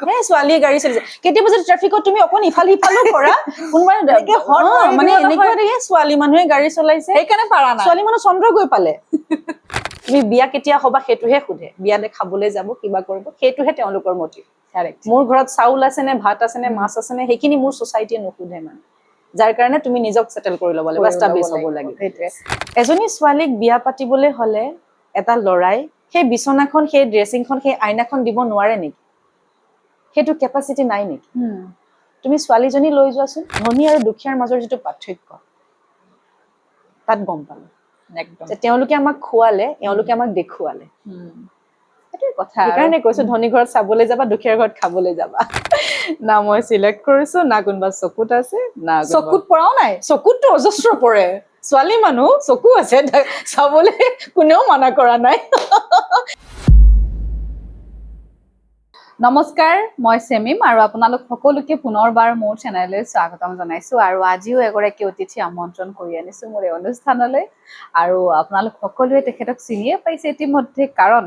এই ছোৱালীয়ে গাড়ী চলিছে কেতিয়াবা যদি ট্ৰাফিকত তুমি অকণ ইফাল সিফালো কৰা কোনোবাই মানে এনেকুৱা দেখে ছোৱালী মানুহে গাড়ী চলাইছে সেইকাৰণে পাৰা নাই ছোৱালী মানুহ চন্দ্ৰ গৈ পালে তুমি বিয়া কেতিয়া হবা সেইটোহে সোধে বিয়ালে খাবলৈ যাব কিবা কৰিব সেইটোহে তেওঁলোকৰ মটিভ মোৰ ঘৰত চাউল আছে নে ভাত আছে নে মাছ আছে নে সেইখিনি মোৰ ছ'চাইটিয়ে নুসুধে মানে যাৰ কাৰণে তুমি নিজক সেটেল কৰি ল'ব লাগিব এষ্টাব্লিছ হ'ব লাগিব এজনী ছোৱালীক বিয়া পাতিবলৈ হ'লে এটা লৰাই সেই বিছনাখন সেই ড্ৰেছিংখন সেই আইনাখন দিব নোৱাৰে নেকি সেইটো কেপাচিটি নাই নেকি তুমি ছোৱালীজনী লৈ যোৱাচোন ধনী আৰু দুখীয়াৰ মাজৰ যিটো পাৰ্থক্য তাত গম পালো একদম তেওঁলোকে আমাক খুৱালে তেওঁলোকে আমাক দেখুৱালে সেইটোৱে কথা সেইকাৰণে কৈছো ধনী ঘৰত চাবলৈ যাবা দুখীয়াৰ ঘৰত খাবলৈ যাবা না মই চিলেক্ট কৰিছো না কোনোবা চকুত আছে না চকুত পৰাও নাই চকুতটো অজস্ৰ পৰে ছোৱালী মানুহ চকু আছে চাবলৈ কোনেও মানা কৰা নাই নমস্কাৰ মই সেমিম আৰু আপোনালোক সকলোকে পুনৰবাৰ মোৰ চেনেললৈ স্বাগতম জনাইছো আৰু আজিও এগৰাকী অতিথি আমন্ত্ৰণ কৰি আনিছো মোৰ এই অনুষ্ঠানলৈ আৰু আপোনালোক সকলোৱে তেখেতক চিনিয়ে পাইছে ইতিমধ্যে কাৰণ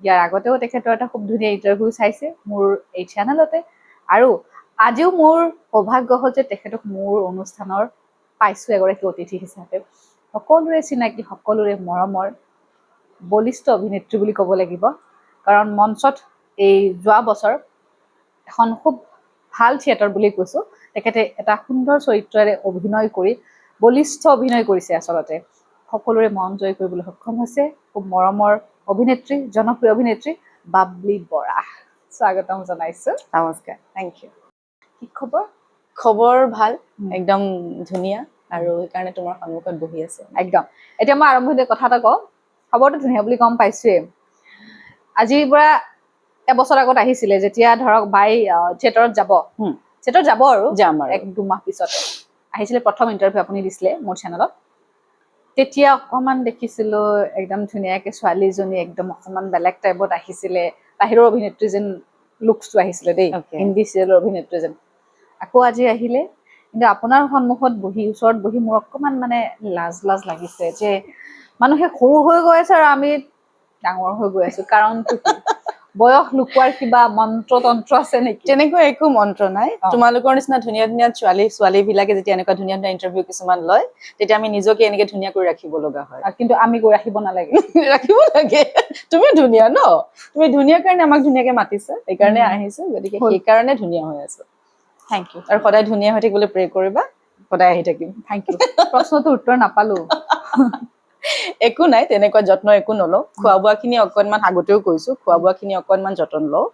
ইয়াৰ আগতেও তেখেতৰ এটা খুব ধুনীয়া ইণ্টাৰভিউ চাইছে মোৰ এই চেনেলতে আৰু আজিও মোৰ সৌভাগ্য হ'ল যে তেখেতক মোৰ অনুষ্ঠানৰ পাইছো এগৰাকী অতিথি হিচাপে সকলোৰে চিনাকি সকলোৰে মৰমৰ বলিষ্ঠ অভিনেত্ৰী বুলি ক'ব লাগিব কাৰণ মঞ্চত এই যোৱা বছৰ এখন খুব ভাল থিয়েটাৰ বুলি কৈছো তেখেতে এটা সুন্দৰ চৰিত্ৰৰে অভিনয় কৰি বলিষ্ঠ অভিনয় কৰিছে আচলতে সকলোৰে মন জয় কৰিবলৈ সক্ষম হৈছে খুব মৰমৰ অভিনেত্ৰী জনপ্ৰিয় অভিনেত্ৰী বাবলি বৰা স্বাগতম জনাইছো নমস্কাৰ থেংক ইউ কি খবৰ খবৰ ভাল একদম ধুনীয়া আৰু সেইকাৰণে তোমাৰ সন্মুখত বহি আছে একদম এতিয়া মই আৰম্ভণিতে কথা এটা কওঁ খবৰটো ধুনীয়া বুলি গম পাইছোৱে আজিৰ পৰা এবছৰ আগত আহিছিলে যেতিয়া ধৰক বাই থিয়েটাৰত যাব আৰু যাম আৰু 1-2 মাহ পিছতে আহিছিলে প্ৰথম ইণ্টাৰভিউ আপুনি দিছিলে মোৰ চেনেলত তেতিয়া অকণমান দেখিছিলো একদম ধুনীয়াকে ছোৱালীজনী একদম অকণমান বেলেগ টাইপত আহিছিলে বাহিৰৰ অভিনেত্ৰী যেন লুকছটো আহিছিলে দেই হিন্দী চিৰিয়েলৰ অভিনেত্ৰী যেন আকৌ আজি আহিলে কিন্তু আপোনাৰ সন্মুখত বহি ওচৰত বহি মোৰ অকণমান মানে লাজ লাগিছে যে মানুহে সৰু হৈ গৈ আছে আৰু আমি ডাঙৰ হৈ গৈ আছো কাৰণটো কি বয়স লুকুৱাৰ কিবা মন্ত্ৰ আছে নেকি তেনেকুৱা একো মন্ত্ৰ নাই তোমালোকৰ নিচিনা ধুনীয়া ধুনীয়া ছোৱালীবিলাকে যেতিয়া এনেকুৱা ধুনীয়া ধুনীয়া ইণ্টাৰভিউ কিছুমান লয় তেতিয়া আমি নিজকে এনেকে ধুনীয়া কৰি ৰাখিব লগা হয় কিন্তু আমি গৈ ৰাখিব নালাগে ৰাখিব লাগে তুমি ধুনীয়া ন তুমি ধুনীয়া কাৰণে আমাক ধুনীয়াকে মাতিছা সেইকাৰণে আহিছো গতিকে সেইকাৰণে ধুনীয়া হৈ আছো থেংক ইউ আৰু সদায় ধুনীয়া হৈ থাকিবলৈ প্ৰে কৰিবা সদায় আহি থাকিম থেংক ইউ প্ৰশ্নটো উত্তৰ নাপালো একো নাই তেনেকুৱা যত্ন একো নলওঁ খোৱা বোৱাখিনি অকণমান আগতেও কৈছো খোৱা বোৱাখিনি অকণমান যতন লওঁ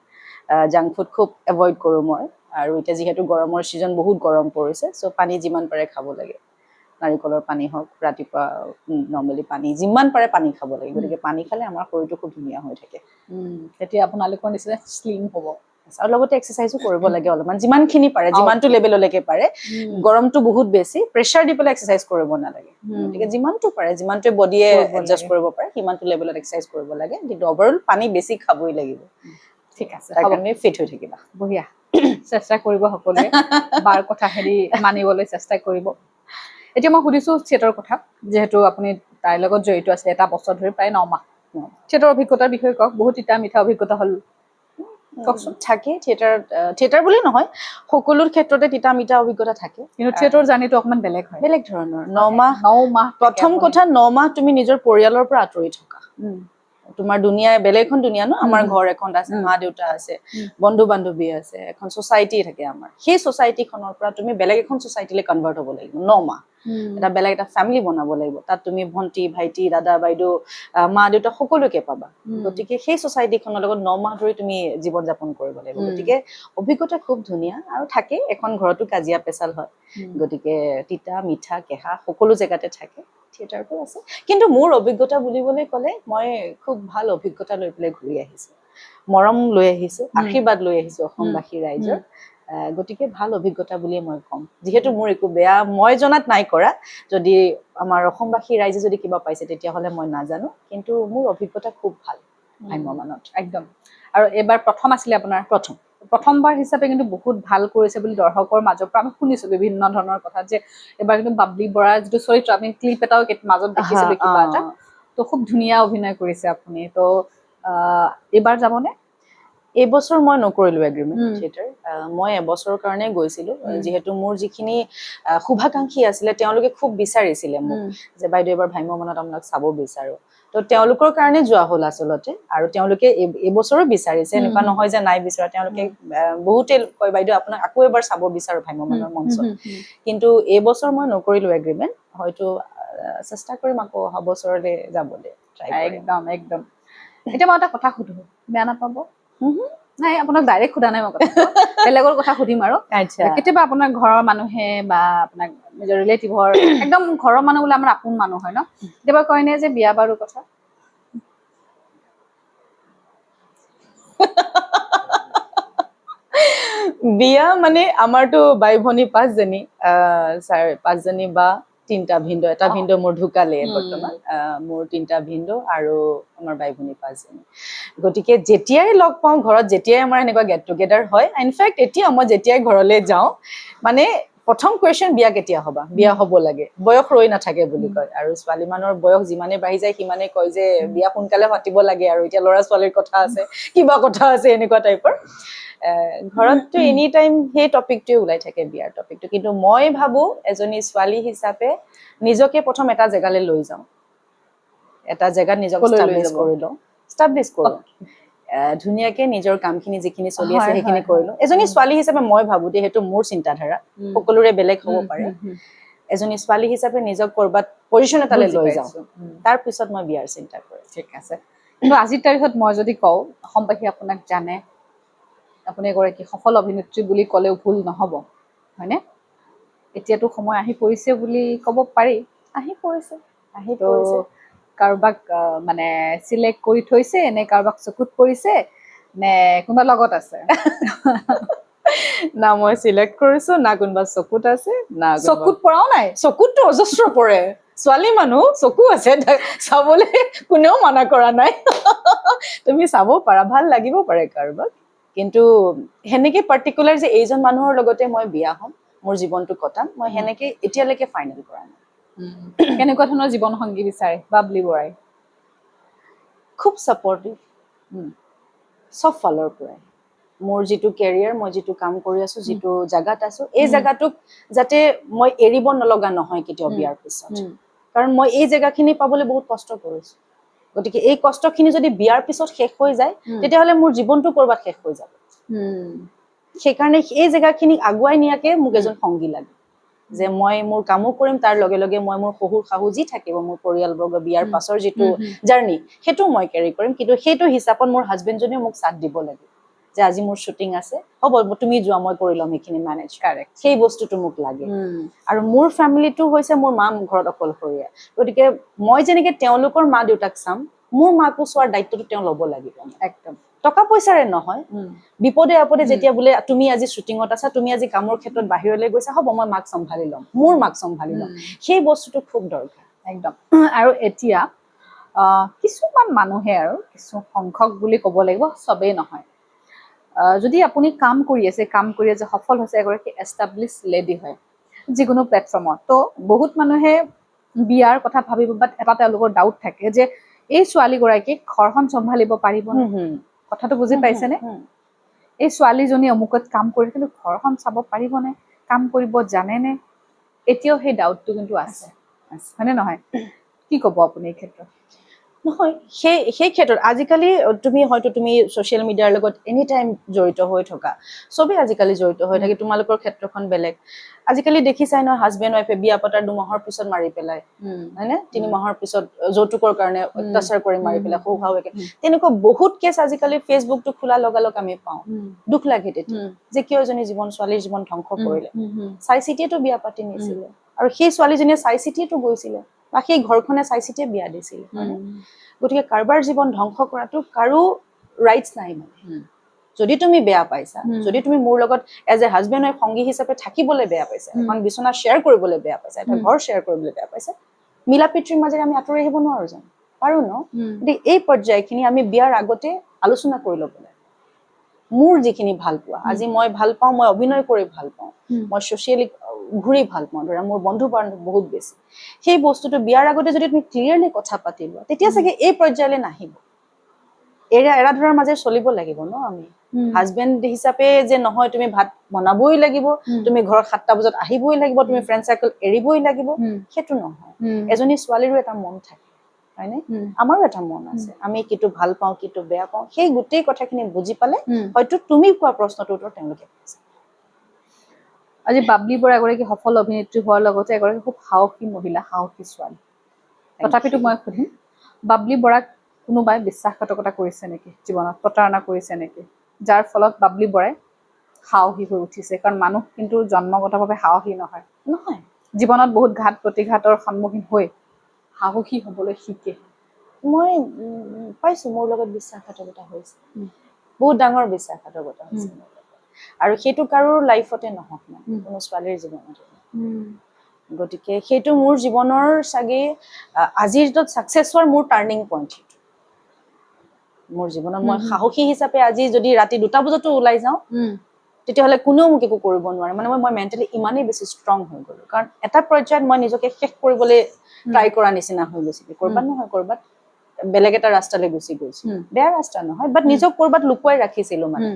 জাংক ফুড খুব এভইড কৰোঁ মই আৰু এতিয়া যিহেতু গৰমৰ ছিজন বহুত গৰম পৰিছে চ' পানী যিমান পাৰে খাব লাগে নাৰিকলৰ পানী হওক ৰাতিপুৱা নৰ্মেলি পানী যিমান পাৰে পানী খাব লাগে গতিকে পানী খালে আমাৰ শৰীৰটো খুব ধুনীয়া হৈ থাকে তেতিয়া আপোনালোকৰ নিচিনা শ্লিম হ'ব আৰু লগতে এক্সাৰচাইজো কৰিব লাগে অলপমান যিমানখিনি পাৰে যিমানটো লেভেললৈকে পাৰে গৰমটো বহুত বেছি প্ৰেছাৰ দি পেলাই এক্সাৰচাইজ কৰিব নালাগে গতিকে যিমানটো পাৰে যিমানটোৱে বডিয়ে এডজাষ্ট কৰিব পাৰে সিমানটো লেভেলত এক্সাৰচাইজ কৰিব লাগে কিন্তু অভাৰঅল পানী বেছি খাবই লাগিব ঠিক আছে তাৰ কাৰণে ফিট হৈ থাকিবা বঢ়িয়া চেষ্টা কৰিব সকলোৱে বাৰ কথা হেৰি মানিবলৈ চেষ্টা কৰিব এতিয়া মই সুধিছো থিয়েটাৰৰ কথা যিহেতু আপুনি তাইৰ লগত জড়িত আছে এটা বছৰ ধৰি প্ৰায় 9 মাহ থিয়েটাৰৰ অভিজ্ঞতাৰ বিষয়ে কওক বহুত মিঠা অভিজ্ঞতা হ'ল কওকচোন থাকে থিয়েটাৰ বুলি নহয় সকলো ক্ষেত্ৰতে তিতা মিঠা অভিজ্ঞতা থাকে কিন্তু থিয়েটাৰ জাৰ্নিটো অকণমান বেলেগ হয় বেলেগ ধৰণৰ 9 মাহ প্ৰথম কথা 9 মাহ তুমি নিজৰ পৰিয়ালৰ পৰা আঁতৰি থকা তোমাৰ দুনিয়া বেলেগ এখন দুনিয়া ন আমাৰ ঘৰ এখন আছে মা দেউতা আছে বন্ধু বান্ধৱী আছে এখন সোসাইটি থাকে আমাৰ সেই সোসাইটিখনৰ পৰা তুমি বেলেগ এখন সোসাইটিলৈ কনভাৰ্ট হ'ব লাগিব 9 মাহ এটা বেলেগ এটা ফ্যামিলি বনাব লাগিব তাত তুমি ভন্টি ভাইটি দাদা বাইদেউ মা দেউতা সকলোকে পাবা গতিকে সেই সোসাইটিখনৰ লগত 9 মাহ ধৰি তুমি জীৱন যাপন কৰিব লাগিব গতিকে অভিজ্ঞতা খুব ধুনীয়া আৰু থাকে এখন ঘৰতো কাজিয়া পেচাল হয় গতিকে তিতা মিঠা কেহা সকলো জেগাতে থাকে থিয়েটাৰটো আছে কিন্তু মোৰ অভিজ্ঞতা বুলিবলৈ ক'লে মই খুব ভাল অভিজ্ঞতা লৈ পেলাই ঘূৰি আহিছো মৰম লৈ আহিছো আশীৰ্বাদ লৈ আহিছো অসমবাসী ৰাইজৰ গতিকে ভাল অভিজ্ঞতা বুলিয়ে মই ক'ম যিহেতু মোৰ একো বেয়া মই জনাত নাই কৰা যদি আমাৰ অসমবাসী ৰাইজে যদি কিবা পাইছে তেতিয়াহ'লে মই নাজানো কিন্তু মোৰ অভিজ্ঞতা খুব ভাল ভ্ৰাম্যমানত একদম আৰু এবাৰ প্ৰথম আছিলে আপোনাৰ প্ৰথমবাৰ হিচাপে কিন্তু বহুত ভাল কৰিছে বুলি দৰ্শকৰ মাজৰ পৰা আমি শুনিছো বিভিন্ন ধৰণৰ কথা যে এবাৰ কিন্তু বাবলি বৰাৰ যিটো চৰিত্ৰ আমি ক্লিপ এটাও মাজত দেখিছিলো কিবা এটা তো খুব ধুনীয়া অভিনয় কৰিছে আপুনি তো এবাৰ যাবনে এইবছৰ মই নকৰিলো এগ্ৰিমেণ্ট থিয়েটাৰ মই এবছৰৰ কাৰণে গৈছিলো যিহেতু মোৰ যিখিনি শুভাকাংক্ষী আছিলে তেওঁলোকে খুব বিচাৰিছিলে মোক যে বাইদেউ এবাৰ ভাম্যমানত আপোনাক চাব বিচাৰো তো তেওঁলোকৰ কাৰণে যোৱা হ'ল আচলতে আৰু তেওঁলোকে এইবছৰো বিচাৰিছে এনেকুৱা নহয় যে নাই বিচৰা তেওঁলোকে বহুতে কয় বাইদেউ আপোনাক আকৌ এবাৰ চাব বিচাৰো ভাম্যমানৰ মঞ্চত কিন্তু এইবছৰ মই নকৰিলো এগ্ৰিমেণ্ট হয়তো চেষ্টা কৰিম আকৌ অহা বছৰলৈ যাবলৈ ট্ৰাই কৰিম একদম একদম এতিয়া মই এটা কথা সুধো বেয়া নাপাব নাই আপোনাক ডাইৰেক্ট সোধা নাই মই কথা বেলেগৰ কথা সুধিম আৰু কেতিয়াবা আপোনাৰ ঘৰৰ মানুহে বা আপোনাক নিজৰ ৰিলেটিভৰ একদম ঘৰৰ মানুহ বোলে আমাৰ আপোন মানুহ হয় ন কেতিয়াবা কয় নে যে বিয়া বাৰুৰ কথা বিয়া মানে আমাৰতো বাই ভনী 5জনী 5জনী বা 3টা ভিন্দ এটা ভিন্দ মোৰ ঢুকালে বৰ্তমান মোৰ 3টা ভিন্দ আৰু আমাৰ বাই ভনী 5জনী গতিকে যেতিয়াই লগ পাওঁ ঘৰত যেতিয়াই আমাৰ এনেকুৱা গেট টুগেডাৰ হয় ইনফেক্ট এতিয়া মই যেতিয়াই ঘৰলৈ যাওঁ মানে প্ৰথম কুৱেশ্যন বিয়া কেতিয়া হবা বিয়া হ'ব লাগে বয়স ৰৈ নাথাকে বুলি কয় আৰু ছোৱালী মানুহৰ বয়স যিমানে বাঢ়ি যায় সিমানে কয় যে বিয়া সোনকালে পাতিব লাগে আৰু এতিয়া ল'ৰা ছোৱালীৰ কথা আছে কিবা কথা আছে এনেকুৱা টাইপৰ ঘৰততো এনি টাইম সেই টপিকটোৱে ওলাই থাকে বিয়াৰ টপিকটো কিন্তু মই ভাবো এজনী ছোৱালী হিচাপে নিজকে প্ৰথম এটা জেগালৈ লৈ যাওঁ এটা জেগাত নিজক ষ্টাব্লিছ কৰোঁ ধুনীয়াকে নিজৰ কামখিনি যিখিনি চলি আছে সেইখিনি কৰিলো এজনী ছোৱালী হিচাপে মই ভাবো যে সেইটো মোৰ চিন্তাধাৰা সকলোৰে বেলেগ হ'ব পাৰে এজনী ছোৱালী হিচাপে নিজক কৰবাত পজিশ্যন এটালৈ লৈ যাওঁ তাৰ পিছত মই বিয়াৰ চিন্তা কৰিম ঠিক আছে কিন্তু আজিৰ তাৰিখত মই যদি কওঁ অসমবাসী আপোনাক জানে আপুনি এগৰাকী সফল অভিনেত্ৰী বুলি ক'লেও ভুল নহ'ব হয়নে এতিয়াতো সময় আহি পৰিছে বুলি ক'ব পাৰি আহি পৰিছে কাৰোবাক মানে চিলেক্ট কৰি থৈছে নে কাৰোবাক চকুত পৰিছে নে কোনোবা লগত আছে না মই চিলেক্ট কৰিছো না কোনোবা চকুত আছে না চকুত পৰাও নাই চকুতটো অজস্ৰ পৰে ছোৱালী মানুহ চকু আছে চাবলৈ কোনেও মানা কৰা নাই তুমি চাব পাৰা ভাল লাগিব পাৰে কাৰোবাক কিন্তু সেনেকে পাৰ্টিকুলাৰ যে এইজন মানুহৰ লগতে মই বিয়া হ'ম মোৰ জীৱনটো কটাম মই সেনেকে এতিয়ালৈকে ফাইনেল কৰা নাই কেনেকুৱা ধৰণৰ জীৱন সংগী বিচাৰে বাবলি বৰাই খুব ছাপৰ্টিভ চব ফালৰ পৰাই মোৰ যিটো কেৰিয়াৰ মই যিটো কাম কৰি আছো যিটো জাগাত আছো এই জাগাটোক যাতে মই এৰিব নলগা নহয় কেতিয়াও বিয়াৰ পিছত কাৰণ মই এই জেগাখিনি পাবলৈ বহুত কষ্ট কৰিছো গতিকে এই কষ্টখিনি যদি বিয়াৰ পিছত শেষ হৈ যায় তেতিয়াহ'লে মোৰ জীৱনটো কৰবাত শেষ হৈ যাব সেইকাৰণে এই জেগাখিনিক আগুৱাই নিয়াকে মোক এজন সংগী লাগে যে মই মোৰ কামো কৰিম তাৰ লগে লগে মই মোৰ শহুৰ শাহু যি থাকিব মোৰ পৰিয়ালবৰ্গ বিয়াৰ পাছৰ যিটো জাৰ্ণি সেইটো মই কেৰি কৰিম কিন্তু সেইটো হিচাপত মোৰ হাজবেণ্ডজনেও মোক সাথ দিব লাগে যে আজি মোৰ শ্বুটিং আছে হ'ব তুমি যোৱা মই কৰি ল'ম সেইখিনি মেনেজ কাৰেক্ট সেই বস্তুটো মোক লাগে আৰু মোৰ ফেমিলিটো হৈছে মোৰ মা ঘৰত অকলশৰীয়া গতিকে মই যেনেকে তেওঁলোকৰ মা দেউতাক চাম মোৰ মাকো চোৱাৰ দায়িত্বটো তেওঁ ল'ব লাগিব একদম টকা পইচাৰে নহয় বিপদে আপদে যেতিয়া বোলে তুমি আজি শ্বুটিঙত আছা তুমি আজি কামৰ ক্ষেত্ৰত বাহিৰলৈ গৈছা হ'ব মই মাক চম্ভালি ল'ম মোৰ মাক চম্ভালি ল'ম সেই বস্তুটো খুব দৰকাৰ একদম আৰু এতিয়া কিছুমান মানুহে আৰু কিছু সংখ্যক বুলি ক'ব লাগিব চবেই নহয় যদি আপুনি কাম কৰি আছে সফল হৈছে এগৰাকী এষ্টাব্লিছ লেডি হয় যিকোনো প্লেটফৰ্মত তো বহুত মানুহে বিয়াৰ কথা ভাবিব বাট এটা তেওঁলোকৰ ডাউট থাকে যে এই ছোৱালীগৰাকীক ঘৰখন চম্ভালিব পাৰিব কথাটো বুজি পাইছেনে এই ছোৱালীজনী অমুকত কাম কৰি কিন্তু ঘৰখন চাব পাৰিবনে কাম কৰিব জানেনে এতিয়াও সেই ডাউটটো কিন্তু আছে হয়নে নহয় কি ক'ব আপুনি এই ক্ষেত্ৰত নহয় সেই ক্ষেত্ৰত আজিকালি তুমি ছ'চিয়েল মিডিয়াৰ লগত এনি টাইম জড়িত হৈ থকা চবেই আজিকালি জড়িত হৈ থাকে তোমালোকৰ ক্ষেত্ৰখন বেলেগ আজিকালি দেখিছাই নহয় হাজবেণ্ড ৱাইফে বিয়া পতাৰ 2 মাহৰ পিছত মাৰি পেলাই হয়নে 3 মাহৰ পিছত যৌতুকৰ কাৰণে অত্যাচাৰ কৰি মাৰি পেলাই সৌ শাহুৱেকে তেনেকুৱা বহুত কেছ আজিকালি ফেচবুকটো খোলা লগালগ আমি পাওঁ দুখ লাগে তেতিয়া যে কিয় এজনী ছোৱালীৰ জীৱন ধ্বংস কৰিলে চাই চিতিয়েতো বিয়া পাতি নিছিলে আৰু সেই ছোৱালীজনীয়ে চাই চিতিয়েতো গৈছিলে বা সেই ঘৰখনে চাই চিতিয়ে বিয়া দিছিলে গতিকে কাৰোবাৰ জীৱন ধ্বংস কৰাটো কাৰো ৰাইটছ নাই মানে যদি তুমি বেয়া পাইছা যদি তুমি মোৰ লগত এজ এ হাজবেণ্ড আৰু সংগী হিচাপে থাকিবলৈ বেয়া পাইছা এখন বিচনা শ্বেয়াৰ কৰিবলৈ বেয়া পাইছা এটা ঘৰ শ্বেয়াৰ কৰিবলৈ বেয়া পাইছা মিলা প্ৰীতিৰ মাজেৰে আমি আঁতৰি আহিব নোৱাৰো জানো পাৰো ন গতিকে এই পৰ্যায়খিনি আমি বিয়াৰ আগতে আলোচনা কৰি ল'ব লাগে মোৰ যিখিনি ভাল পোৱা আজি মই ভাল পাওঁ মই অভিনয় কৰি ভাল পাওঁ মই ছ'চিয়েলি ঘূৰি ভাল পাওঁ ধৰা মোৰ বন্ধু বান্ধৱ বহুত বেছি সেই বস্তুটো বিয়াৰ আগতে যদি তুমি ক্লিয়াৰলি কথা পাতি লোৱা তেতিয়া চাগে এই পৰ্যায়লৈ নাহিব এৰা ধৰাৰ মাজে চলিব লাগিব ন আমি হাজবেণ্ড হিচাপে যে নহয় তুমি ভাত বনাবই লাগিব, তুমি ঘৰত 7টা বজাত আহিবই লাগিব, তুমি ফ্ৰেণ্ড চাৰ্কেল এৰিবই লাগিব, সেইটো নহয়। এজনী ছোৱালীৰো এটা মন থাকে, হয়নে? আমাৰো এটা মন আছে, আমি কিটো ভাল পাওঁ কিটো বেয়া পাওঁ, সেই গোটেই কথাখিনি বুজি পালে হয়তো তুমি কোৱা প্ৰশ্নটোৰ উত্তৰ তেওঁলোকে পাইছে। আজি বাবলি বৰা এগৰাকী সফল অভিনেত্ৰী হোৱাৰ লগতে এগৰাকী খুব সাহসী মহিলা, সাহসী ছোৱালী। তথাপিতো মই সুধিম, বাবলি বৰাক কোনোবাই বিশ্বাসঘাতকতা কৰিছে নেকি জীৱনত, প্ৰতাৰণা কৰিছে নেকি, যাৰ ফলত বাবলি বৰাই সাহসী হৈ উঠিছে? কাৰণ মানুহ কিন্তু জন্মগতভাৱে সাহসী নহয়, নহয়, জীৱনত বহুত ঘাত প্ৰতিঘাতৰ সন্মুখীন হৈ সাহসী হবলৈ শিকে। মই পাইছো মোৰ লগত বিশ্বাসঘাতকতা হৈছে, বহুত ডাঙৰ বিশ্বাসঘাতকতা হৈছে মোৰ লগত। আৰু সেইটো কাৰো লাইফতে নহওক না, কোনো ছোৱালীৰ জীৱনতে। গতিকে সেইটো মোৰ জীৱনৰ চাগে আজিৰ য'ত ছাকচেছ হোৱাৰ মোৰ টাৰ্ণিং পইণ্ট। মোৰ জীৱনত মই সাহসী হিচাপে আজি যদি ৰাতি 2টা বজাতো ওলাই যাওঁ, তেতিয়াহ'লে কোনেও মোক একো কৰিব নোৱাৰে। মানে মই মেণ্টেলি ইমানেই বেছি ষ্ট্ৰং হৈ গ'লো, কাৰণ এটা পৰ্যায়ত মই নিজকে শেষ কৰিবলৈ ট্ৰাই কৰা নিচিনা হৈ গৈছিল। ক'ৰবাত নহয় ক'ৰবাত বেলেগ এটা ৰাস্তালৈ গুচি গৈছো, বেয়া ৰাস্তা নহয়, বাট নিজক ক'ৰবাত লুকুৱাই ৰাখিছিলো, মানে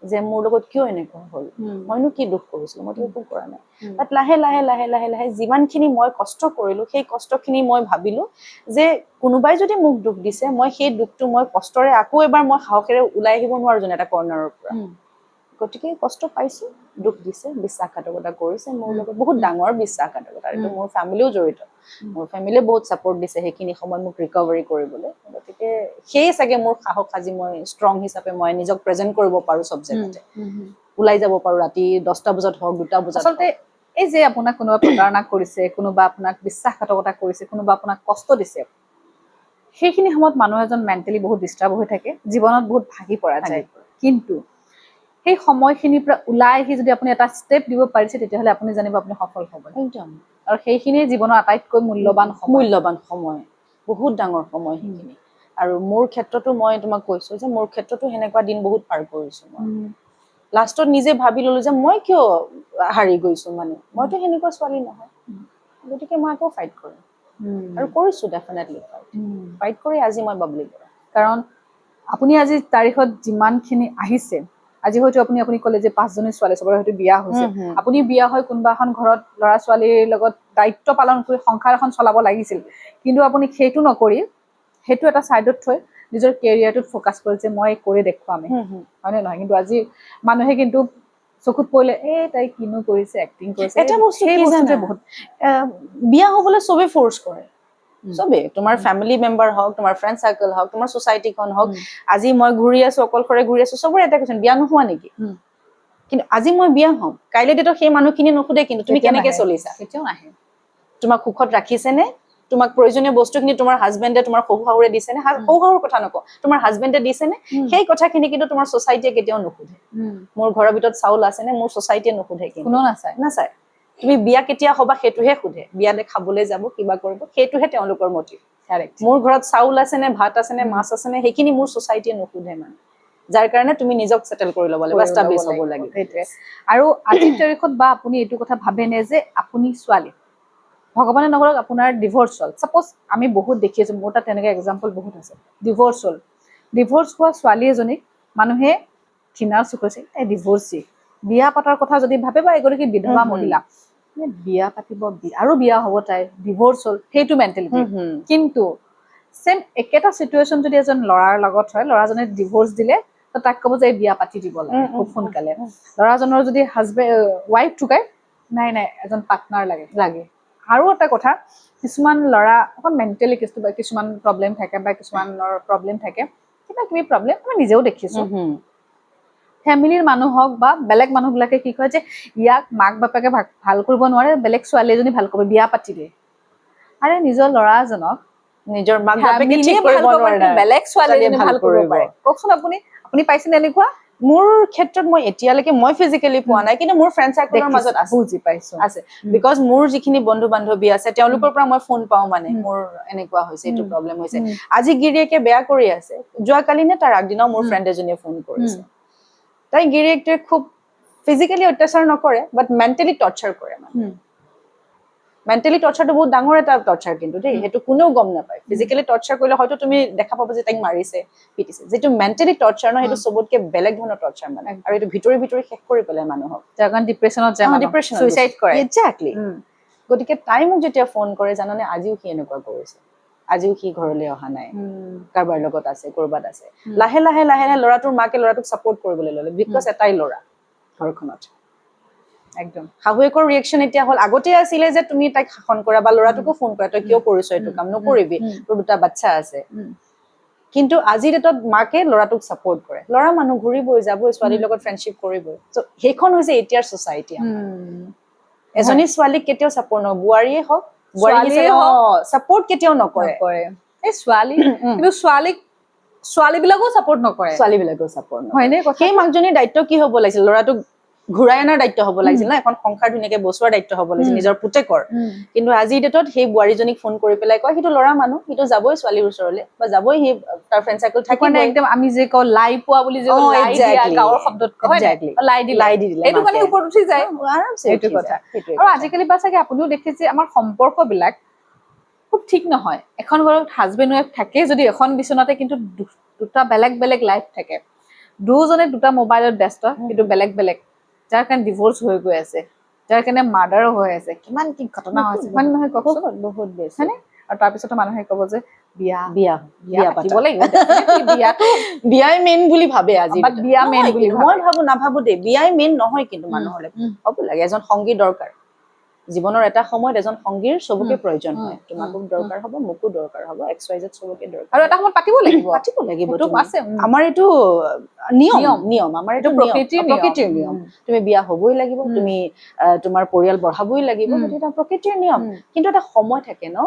যে মোৰ লগত কিয় এনেকুৱা হ'ল, মইনো কি দুখ কৰিছিলো, মইতো একো কৰা নাই। বাট লাহে লাহে লাহে লাহে লাহে যিমানখিনি মই কষ্ট কৰিলো, সেই কষ্টখিনি মই ভাবিলো যে কোনোবাই যদি মোক দুখ দিছে, মই সেই দুখটো মই কষ্টৰে আকৌ এবাৰ মই সাহসেৰে ওলাই আহিব নোৱাৰো যেন এটা কৰ্ণাৰৰ পৰা। গতিকে কষ্ট পাইছো, দুখ দিছে, বিশ্বাসঘাতকতা কৰিছে মোৰ লগত, বহুত ডাঙৰ বিশ্বাসঘাতকতা। এইটো মোৰ ফেমিলিও জড়িত, মোৰ ফেমিলিয়ে বহুত ছাপোৰ্ট দিছে সেইখিনি সময়ত মোক ৰিকভাৰী কৰিবলৈ। গতিকে সেয়ে চাগে মোৰ সাহস, আজি মই ষ্ট্ৰং হিচাপে মই নিজক প্ৰেজেণ্ট কৰিব পাৰো চব জেগাতে, ওলাই যাব পাৰো ৰাতি 10টা বজাত হওক 2টা বজাত। আচলতে এই যে আপোনাক কোনোবা প্ৰতাৰণা কৰিছে, কোনোবা আপোনাক বিশ্বাসঘাতকতা কৰিছে, কোনোবা আপোনাক কষ্ট দিছে, সেইখিনি সময়ত মানুহ এজন মেণ্টেলি বহুত ডিষ্টাৰ্ব হৈ থাকে, জীৱনত বহুত ভাগি পৰা যায়। কিন্তু সেই সময়খিনিৰ পৰা ওলাই আহি যদি আপুনি এটা ষ্টেপ দিব পাৰিছে, তেতিয়াহ'লে আপুনি জানিব আপুনি সফল হ'ব। আৰু সেইখিনিয়ে জীৱনৰ আটাইতকৈ মূল্যৱান সময়, বহুত ডাঙৰ সময় সেইখিনি। আৰু মোৰ ক্ষেত্ৰতো মই তোমাক কৈছো যে মোৰ ক্ষেত্ৰতো সেনেকুৱা দিন বহুত পাৰ কৰিছো মই। লাষ্টত নিজে ভাবি ললো যে মই কিয় হাৰি গৈছো, মানে মইতো সেনেকুৱা ছোৱালী নহয়। গতিকে মই আকৌ ফাইট কৰিম, আৰু কৰিছো ডেফিনেটলি ফাইট কৰি আজি মই বাবলি বৰা। কাৰণ আপুনি আজি তাৰিখত যিমানখিনি আহিছে, আজি হয়তো আপুনি ক'লে যে 5জনী ছোৱালী চবৰে হয়তো বিয়া হৈছে, আপুনি বিয়া হৈ কোনোবা এখন ঘৰত ল'ৰা ছোৱালীৰ লগত দায়িত্ব পালন কৰি সংসাৰ এখন চলাব লাগিছিল, কিন্তু আপুনি সেইটো নকৰি সেইটো এটা চাইডত থৈ নিজৰ কেৰিয়াৰটোত ফ'কাছ কৰিছে, মই কৰি দেখুৱাম, হয়নে নহয়? কিন্তু আজি মানুহে কিন্তু চকুত পৰিলে তাই কিনো কৰিছে, এক্টিং কৰিছে। এটা বস্তু কি জানা, বহুত বিয়া হ'বলৈ চবে ফ'ৰ্চ কৰে, চবে, তোমাৰ ফেমিলি মেম্বাৰ হওক, তোমাৰ ফ্ৰেণ্ড চাৰ্কেল হওক, তোমাৰ ছ'চাইটিখন হওক। আজি মই ঘূৰি আছো, অকলশৰে ঘূৰি আছো, চবৰে এটা কুৱেশ্যন, বিয়া নোহোৱা নেকি? কিন্তু আজি মই বিয়া হ'ম, কাইলৈ ডেটত সেই মানুহখিনি নুসুধে কিন্তু তুমি কেনেকে চলিছা, কেতিয়াও নাহে। তোমাক সুখত ৰাখিছেনে, তোমাক প্ৰয়োজনীয় বস্তুখিনি তোমাৰ হাজবেণ্ডে, তোমাৰ শহু শাহুৰে দিছেনে, শহু শাহুৰ কথা নকওঁ, তোমাৰ হাজবেণ্ডে দিছেনে, সেই কথাখিনি কিন্তু তোমাৰ ছ'চাইটিয়ে কেতিয়াও নুসুধে। মোৰ ঘৰৰ ভিতৰত চাউল আছেনে, মোৰ ছ'চাইটিয়ে নুসুধে, কিন্তু নাচায়। তুমি বিয়া কেতিয়া হবা সেইটোহে সোধে, বিয়ালে খাবলৈ যাব, কিবা কৰিব, সেইটোহে তেওঁলোকৰ মটিভ। মোৰ ঘৰত চাউল আছেনে, ভাত আছেনে, মাছ আছেনে, সেইখিনি মোৰ ছ'চাইটিয়ে নুসুধে, মানে যাৰ কাৰণে তুমি নিজক চেটেল কৰি ল'ব লাগিব, এষ্টাব্লিছ হ'ব লাগিব। আৰু আজিৰ তাৰিখত বা আপুনি এইটো কথা ভাবেনে যে আপুনি ছোৱালী, ভগৱানে নকৰক আপোনাৰ ডিভ'ৰ্চ হ'ল, ছাপ'জ আমি বহুত দেখি আছো, মোৰ তাত তেনেকৈ এক্সাম্পল বহুত আছে, ডিভ'ৰ্চ হ'ল, ডিভ'ৰ্চ হোৱা ছোৱালী এজনীক মানুহে ঘৃণাৰ চকুৰে তাই ডিভ'ৰ্চি, বিয়া পতাৰ কথা যদি ভাবে, বা এগৰাকী বিধৱা মহিলা বিয়া পাতিব আৰু বিয়া হ'ব, তাই ডিভ'ৰ্চ হ'ল, সেইটো মেণ্টেলিটি। কিন্তু চেম একেটা চিটুৱেশ্যন যদি এজন ল'ৰাৰ লগত হয়, ল'ৰাজনে ডিভ'ৰ্চ দিলে, তাক ক'ব যে বিয়া পাতি দিব লাগে খুব সোনকালে। ল'ৰাজনৰ যদি ৱাইফ ঢুকায়, নাই এজন পাৰ্টনাৰ লাগে। আৰু এটা কথা, কিছুমান ল'ৰা অকণ মেণ্টেলি কিছুমান প্ৰব্লেম থাকে, বা কিছুমানৰ প্ৰব্লেম থাকে, কিবা কিবি প্ৰব্লেম আমি নিজেও দেখিছো। ফেমিলিৰ মানুহ হওক বা বেলেগ মানুহবিলাকে কি কয় যে ইয়াক মাক বাপেকে ভাল কৰিব নোৱাৰে, বেলেগ ছোৱালী এজনী ভাল কৰিব, বিয়া পাতি দিয়ে। আৰে নিজৰ ল'ৰাজনক নিজৰ মাক বাপেকে ঠিক কৰিব নোৱাৰে, বেলেগ ছোৱালী এজনী ভাল কৰিব পাৰে। কওকচোন আপুনি পাইছেনে এনেকুৱা? মোৰ ক্ষেত্ৰত মই এতিয়ালৈকে মই ফিজিকেলি পোৱা নাই, কিন্তু মোৰ ফ্ৰেণ্ড চাৰ্কেলৰ মাজত আছে। বিকজ মোৰ যিখিনি বন্ধু বান্ধৱী আছে, তেওঁলোকৰ পৰা মই ফোন পাওঁ, মানে মোৰ এনেকুৱা হৈছে, এইটো প্ৰব্লেম হৈছে, আজি গিৰিয়েকে বেয়া কৰি আছে, যোৱাকালি নে তাৰ আগদিনাও মোৰ ফ্ৰেণ্ড এজনীয়ে ফোন কৰিছে, তাই গিৰিয়েকটোৱে খুব ফিজিকেলি অত্যাচাৰ নকৰে, বাট মেণ্টেলি টৰ্চাৰ কৰে, মানে মেণ্টেলি টৰ্চাৰটো বহুত ডাঙৰ এটা টৰ্চাৰ কিন্তু দেই, সেইটো কোনেও গম নাপায়। ফিজিকেলি টৰ্চাৰ কৰিলে হয়তো তুমি দেখা পাবা যে তাইক মাৰিছে পিটিছে, যিটো মেণ্টেলি টৰ্চাৰ ন সেইটো চবতকে বেলেগ ধৰণৰ টৰ্চাৰ মানে, আৰু এইটো ভিতৰি ভিতৰি শেষ কৰি পেলাই মানুহক, যাৰ কাৰণে ডিপ্ৰেছনত যায়, ডিপ্ৰেছন ছুইচাইড কৰে। একজেক্টলি। গতিকে তাই মোক যেতিয়া ফোন কৰে জানানে, আজিও সি এনেকুৱা কৰিছে, আজিও সি ঘৰলৈ অহা নাই, কাৰোবাৰ লগত আছে, কৰবাত আছে। লাহে লাহে লাহে লাহে ল'ৰাটোৰ মাকে ল'ৰাটোক ছাপোৰ্ট কৰিবলৈ ল'লে, বিকজ এটাই ল'ৰা ঘৰখনত। একদম শাহুৱেকৰ ৰিয়েকশ্যন এতিয়া হ'ল, আগতে আছিলে যে তুমি তাইক শাসন কৰা বা ল'ৰাটোকো ফোন কৰা, তই কিয় কৰিছ এইটো কাম, নকৰিবি, তোৰ 2টা বাচ্চা আছে। কিন্তু আজিৰ ডেটত মাকে ল'ৰাটোক ছাপোৰ্ট কৰে, ল'ৰা মানুহ ঘূৰিবই যাবই, ছোৱালীৰ লগত ফ্ৰেণ্ডশ্বিপ কৰিবই। চ' সেইখন হৈছে এতিয়াৰ ছ'চাইটি। এজনী ছোৱালীক কেতিয়াও ছাপোৰ্ট নকৰে, বোৱাৰীয়ে হওক ছাপোৰ্ট কেতিয়াও নকৰে। এই ছোৱালী কিন্তু ছোৱালীবিলাকো ছাপোৰ্ট নকৰে, ছোৱালীবিলাকেও ছাপোৰ্ট নকৰে। হয়নে? সেই মাকজনীৰ দায়িত্ব কি হ'ব লাগিছিল, ল'ৰাটোক ঘূৰাই অনাৰ দায়িত্ব হ'ব লাগিছিল ন, এখন সংসাৰ ধুনীয়াকে বচোৱাৰ দায়িত্ব হ'ব লাগিছিল নিজৰ পুতেকৰ। কিন্তু আজিৰ ডেটত সেই বোৱাৰীজনীক ফোন কৰি পেলাই কয় সিটো ল'ৰা মানুহ, সিটো যাবই ছোৱালীৰ ওচৰলৈ বা যাবই সি তাৰ ফ্ৰেণ্ড চাৰ্কেল থাকিব। একদম আমি যে কওঁ লাই পোৱা বুলি যে লাই দিয়া গাঁৱৰ শব্দত লাই দিলে এইটো কাৰণে ওপৰত উঠি যায়, সেইটো কথা। আৰু আজিকালি বা চাগে আপুনিও দেখিছে আমাৰ সম্পৰ্কবিলাক খুব ঠিক নহয়। এখন ঘৰত হাজবেণ্ড ৱাইফ থাকে যদি এখন বিচনাতে, কিন্তু 2টা বেলেগ বেলেগ লাইফ থাকে, দুজনে 2টা মোবাইলত ব্যস্ত, কিন্তু বেলেগ বেলেগ, যাৰ কাৰণে ডিভোৰ্চ হৈ গৈ আছে, যাৰ কাৰণে মাৰ্ডাৰো হৈ আছে, কিমান কি ঘটনা হৈছে, হয় নহয় কওকচোন? বহুত বেছি হয়নে? আৰু তাৰপিছতো মানুহে ক'ব যে বিয়া পাতিব লাগিব, বিয়াই মেইন বুলি ভাবে আজি। বিয়া মেইন বুলি মই নাভাবো দেই, বিয়াই মেইন নহয় কিন্তু মানুহলে হ'ব লাগে, এজন সংগী দৰকাৰ। জীৱনৰ এটা সময়ত এজন সংগীৰ চবকে প্ৰয়োজন হয়, তোমাকো দৰকাৰ হ'ব, মোকো দৰকাৰ হ'ব, XYZ চবকে দৰকাৰ, আৰু এটা সময়ত পাতিব লাগিব। আমাৰ এইটো নিয়ম, আমাৰ এইটো প্ৰকৃতিৰ নিয়ম। তুমি বিয়া হ'বই লাগিব, তুমি তোমাৰ পৰিয়াল বঢ়াবই লাগিব, সেইটো এটা প্ৰকৃতিৰ নিয়ম। কিন্তু এটা সময় থাকে ন,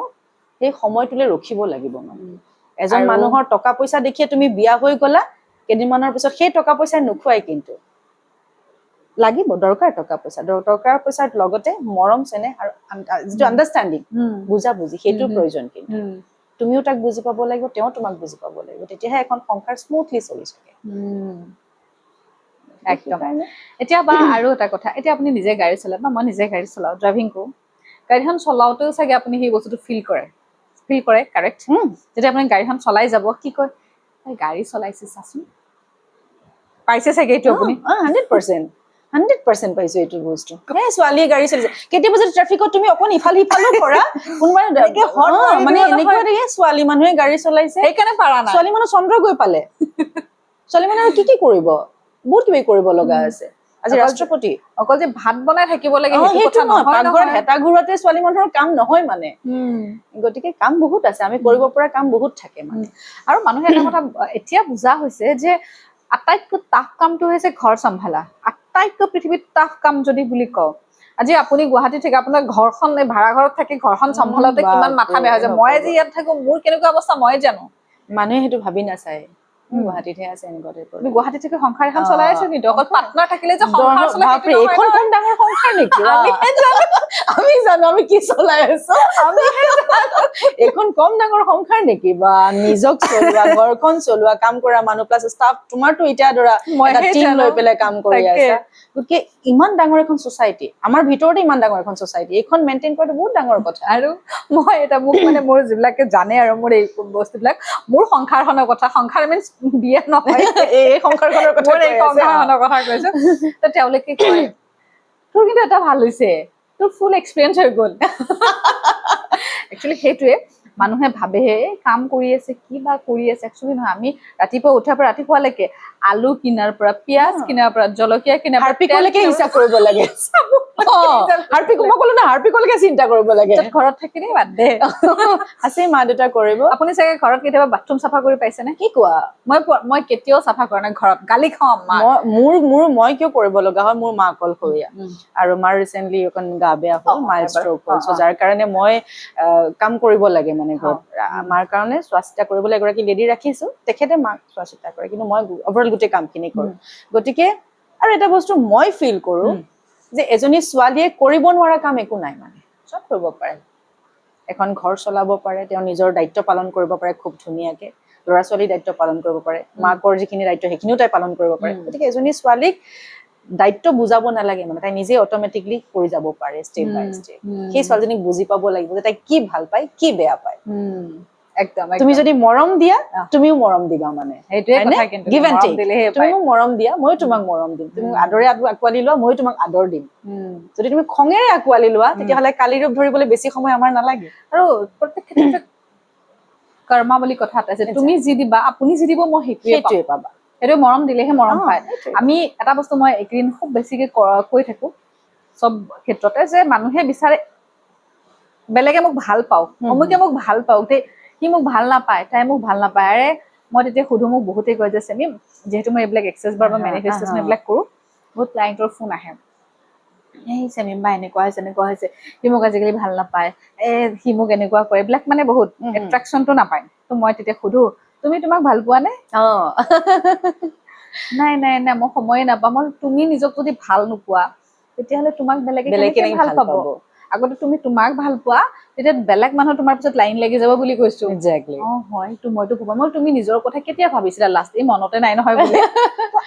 সেই সময়টোলৈ ৰখিব লাগিব মানে। এজন মানুহৰ টকা পইচা দেখিয়ে তুমি বিয়া হৈ গলা, কেইদিনমানৰ পিছত সেই টকা পইচাই নোখোৱাই, কিন্তু লাগিব দৰকাৰ টকা পইচা, টকাৰ পইচাৰ লগতে মৰম চেনেহ আৰু যিটো আণ্ডাৰষ্টেণ্ডিং, বুজাবুজি, সেইটোৰ প্ৰয়োজন। কিন্তু তুমিও তাক বুজি পাব লাগিব, তেওঁ তোমাক বুজি পাব লাগিব, তেতিয়াহে এখন সংসাৰ স্মুথলি চলি থাকে। একদম। এতিয়া বা আৰু এটা কথা, এতিয়া আপুনি নিজে গাড়ী চলায় বা মই নিজে গাড়ী চলাওঁ, ড্ৰাইভিং কৰোঁ, গাড়ীখন চলাওঁতেও চাগে আপুনি সেই বস্তুটো ফিল কৰে, কাৰেক্ট? যেতিয়া আপুনি গাড়ীখন চলাই যাব, কি কয়, গাড়ী চলাইছে চাচোন, পাইছে চাগে এইটো আপুনি? 100% পাইছো এইটো বস্তু। ছোৱালীয়ে গাড়ী চলিছে, কেতিয়াবা যদি ট্ৰাফিকত তুমি অকণ ইফাল সিফালো কৰা, কোনোবাই মানে এনেকুৱা দেখে ছোৱালী মানুহে গাড়ী চলাইছে, সেইকাৰণে পাৰা নাই, ছোৱালী মানুহ চন্দ্ৰ গৈ পালে। ছোৱালী মানুহ কি কি কৰিব, বহুত কিবা কৰিব লগা আছে। আজি ৰাষ্ট্ৰপতি অকল যে ভাত বনাই থাকিব লাগে সেইটো নহয়, পাকঘৰত হেতা ঘূৰাতে ছোৱালী মানুহৰ কাম নহয় মানে। গতিকে কাম বহুত আছে, আমি কৰিব পৰা কাম বহুত থাকে মানে। আৰু মানুহে এটা কথা এতিয়া বুজা হৈছে যে আটাইতকৈ টাফ কামটো হৈছে ঘৰ চম্ভালা। আটাইতকৈ পৃথিৱীত টাফ কাম যদি বুলি কওঁ, আজি আপুনি গুৱাহাটীত থাকে, আপোনাৰ ঘৰখন ভাড়া ঘৰত থাকি ঘৰখন চম্ভালোতে কিমান মাথা বেয়া হৈ যায়। মই আজি ইয়াত থাকো, মোৰ কেনেকুৱা অৱস্থা মই জানো। মানুহে সেইটো ভাবি নাচায়, গুৱাহাটীতহে আছে এনেকুৱা টাইপৰ। গুৱাহাটীত থেকে সংসাৰ এখন চলাই আছো, কিন্তু অকল পাৰ্টনাৰ থাকিলে যে সংসাৰ চলাই এইখন কম ডাঙৰ সংসাৰ নেকি? আমি জানো আমি কি চলাই আছো, এইখন কম ডাঙৰ সংসাৰ নেকি? বা নিজক চলোৱা, ঘৰখন চলোৱা, কাম কৰা মানুহ প্লাছ ষ্টাফ, তোমাৰতো এতিয়া ধৰা এটা টিম লৈ পেলাই কাম কৰি আছা। গতিকে ইমান ডাঙৰ এখন ছ'চাইটি, আমাৰ ভিতৰতে ইমান ডাঙৰ এখন ছ'চাইটি, এইখন মেইনটেইন কৰাটো বহুত ডাঙৰ কথা। আৰু মই এটা মোক মানে মোৰ যিবিলাকে জানে আৰু মোৰ এই বস্তুবিলাক, মোৰ সংসাৰখনৰ কথা, সংসাৰ মিনছ বিয়া নহয়, এই সংসাৰখনৰ কথা কৈছো, তো তেওঁলোকে কয় তোৰ কিন্তু এটা ভাল হৈছে, তোৰ ফুল এক্সপিৰিয়েঞ্চ হৈ গ'ল। একচুৱেলি সেইটোৱে মানুহে ভাবেহে কাম কৰি আছে, কি বা কৰি আছে, একচুৱেলি নহয়। আমি ৰাতিপুৱা উঠাৰ পৰা ৰাতিপুৱালৈকে আলু কিনাৰ পৰা, পিয়াজ কিনাৰ পৰা, জলকীয়া কিনাৰ পৰা, হাৰ্পিকলৈকে হিচাপ কৰিব লাগে। মই ক'লো না, হাৰ্পিকলৈকে চিন্তা কৰিব লাগে। ঘৰত থাকিলে বাদ দে, আছে মা দেউতা কৰিব। আপুনি চাগে ঘৰত কেতিয়াবা বাথৰুম চাফা কৰি পাইছেনে? কি কোৱা? মই কেতিয়াও চাফা কৰা নাই ঘৰত, গালি খাওঁ মা। মই কিয় কৰিব লগা হয়, মোৰ মা অকলশৰীয়া, আৰু মাৰ ৰিচেণ্টলি অকণ গা বেয়া হ'ল, মাইল্ড ষ্ট্ৰোক হ'ল, যাৰ কাৰণে মই কাম কৰিব লাগে মানে ঘৰত। মাৰ কাৰণে চোৱা চিতা কৰিবলৈ এগৰাকী লেডি ৰাখিছো, তেখেতে মাক চোৱা চিতা কৰে, কিন্তু মই অভাৰঅল গোটেই কামখিনি কৰোঁ। গতিকে আৰু এটা বস্তু মই ফিল কৰো যে এজনী ছোৱালীয়ে কৰিব নোৱাৰা কাম একো নাই, মানে চব কৰিব পাৰে। এখন ঘৰ চলাব পাৰে, তেওঁ নিজৰ দায়িত্ব পালন কৰিব পাৰে খুব ধুনীয়াকে, ল'ৰা ছোৱালীৰ দায়িত্ব পালন কৰিব পাৰে, মাকৰ যিখিনি দায়িত্ব সেইখিনিও তাই পালন কৰিব পাৰে। গতিকে এজনী ছোৱালীক দায়িত্ব বুজাব নালাগে মানে তাই নিজে অট'মেটিকলি কৰি যাব পাৰে ষ্টেপ বাই ষ্টেপ সেই ছোৱালীজনীক বুজি পাব লাগিব যে তাই কি ভাল পায় কি বেয়া পায় একদম তুমি যদি মৰম দিয়া তুমিও মৰম দিবা মানে সেইটোৱে কথা কিন্তু গিভ এণ্ড মৰম টেক দিলেহে তুমি পায় মোক মৰম দিয়া ময়ো তোমাক মৰম দিম তুমি মোক আদৰে আঁকোৱালি লোৱা ময়ো তোমাক আদৰ দিম যদি তুমি খঙেৰে আঁকোৱালি লোৱা তেতিয়াহ'লে কালি ৰূপ ধৰিবলৈ বেছি সময় আমাৰ নালাগে আৰু প্ৰত্যেক ক্ষেত্ৰতে কৰ্মা বুলি কথা এটা আছে তুমি যি দিবা আপুনি যি দিব মই সেইটোৱে পাবা সেইটো মৰম দিলেহে মৰম পায় আমি এটা বস্তু মই এইকেইদিন খুব বেছিকে কৈ থাকো চব ক্ষেত্ৰতে যে মানুহে বিচাৰে বেলেগে মোক ভাল পাওক অমুকে মোক ভাল পাওক দেই সি মোক ভাল নাপায় তাই মোক ভাল নাপায় আৰে মই তেতিয়া সুধো মোক বহুতেই কয় যে চেমি যিহেতু মই এইবিলাক এক্সেছ বাৰ বা মেনিফেষ্টেশ্যন এইবিলাক কৰো বহুত ক্লাইণ্টৰ ফোন আহে এই চেমি বা এনেকুৱা হৈছে সি মোক আজিকালি ভাল নাপায় সি মোক এনেকুৱা কৰে এইবিলাক মানে বহুত এট্ৰেকশ্যনটো নাপায় তো মই তেতিয়া সুধো তুমি তোমাক ভাল পোৱা নে নাই নাই নাই মই সময়ে নাপাওঁ মই তুমি নিজক যদি ভাল নোপোৱা তেতিয়াহ'লে তোমাক বেলেগে কেনেকে ভাল পাব আগতে তুমি তোমাক ভাল পোৱা তেতিয়া বেলেগ মানুহ তোমাৰ পিছত লাইন লাগি যাব বুলি কৈছো হয় তো মইতো ক'ব মই তুমি নিজৰ কথা কেতিয়া ভাবিছিলা লাষ্ট এই মনতে নাই নহয় বুলি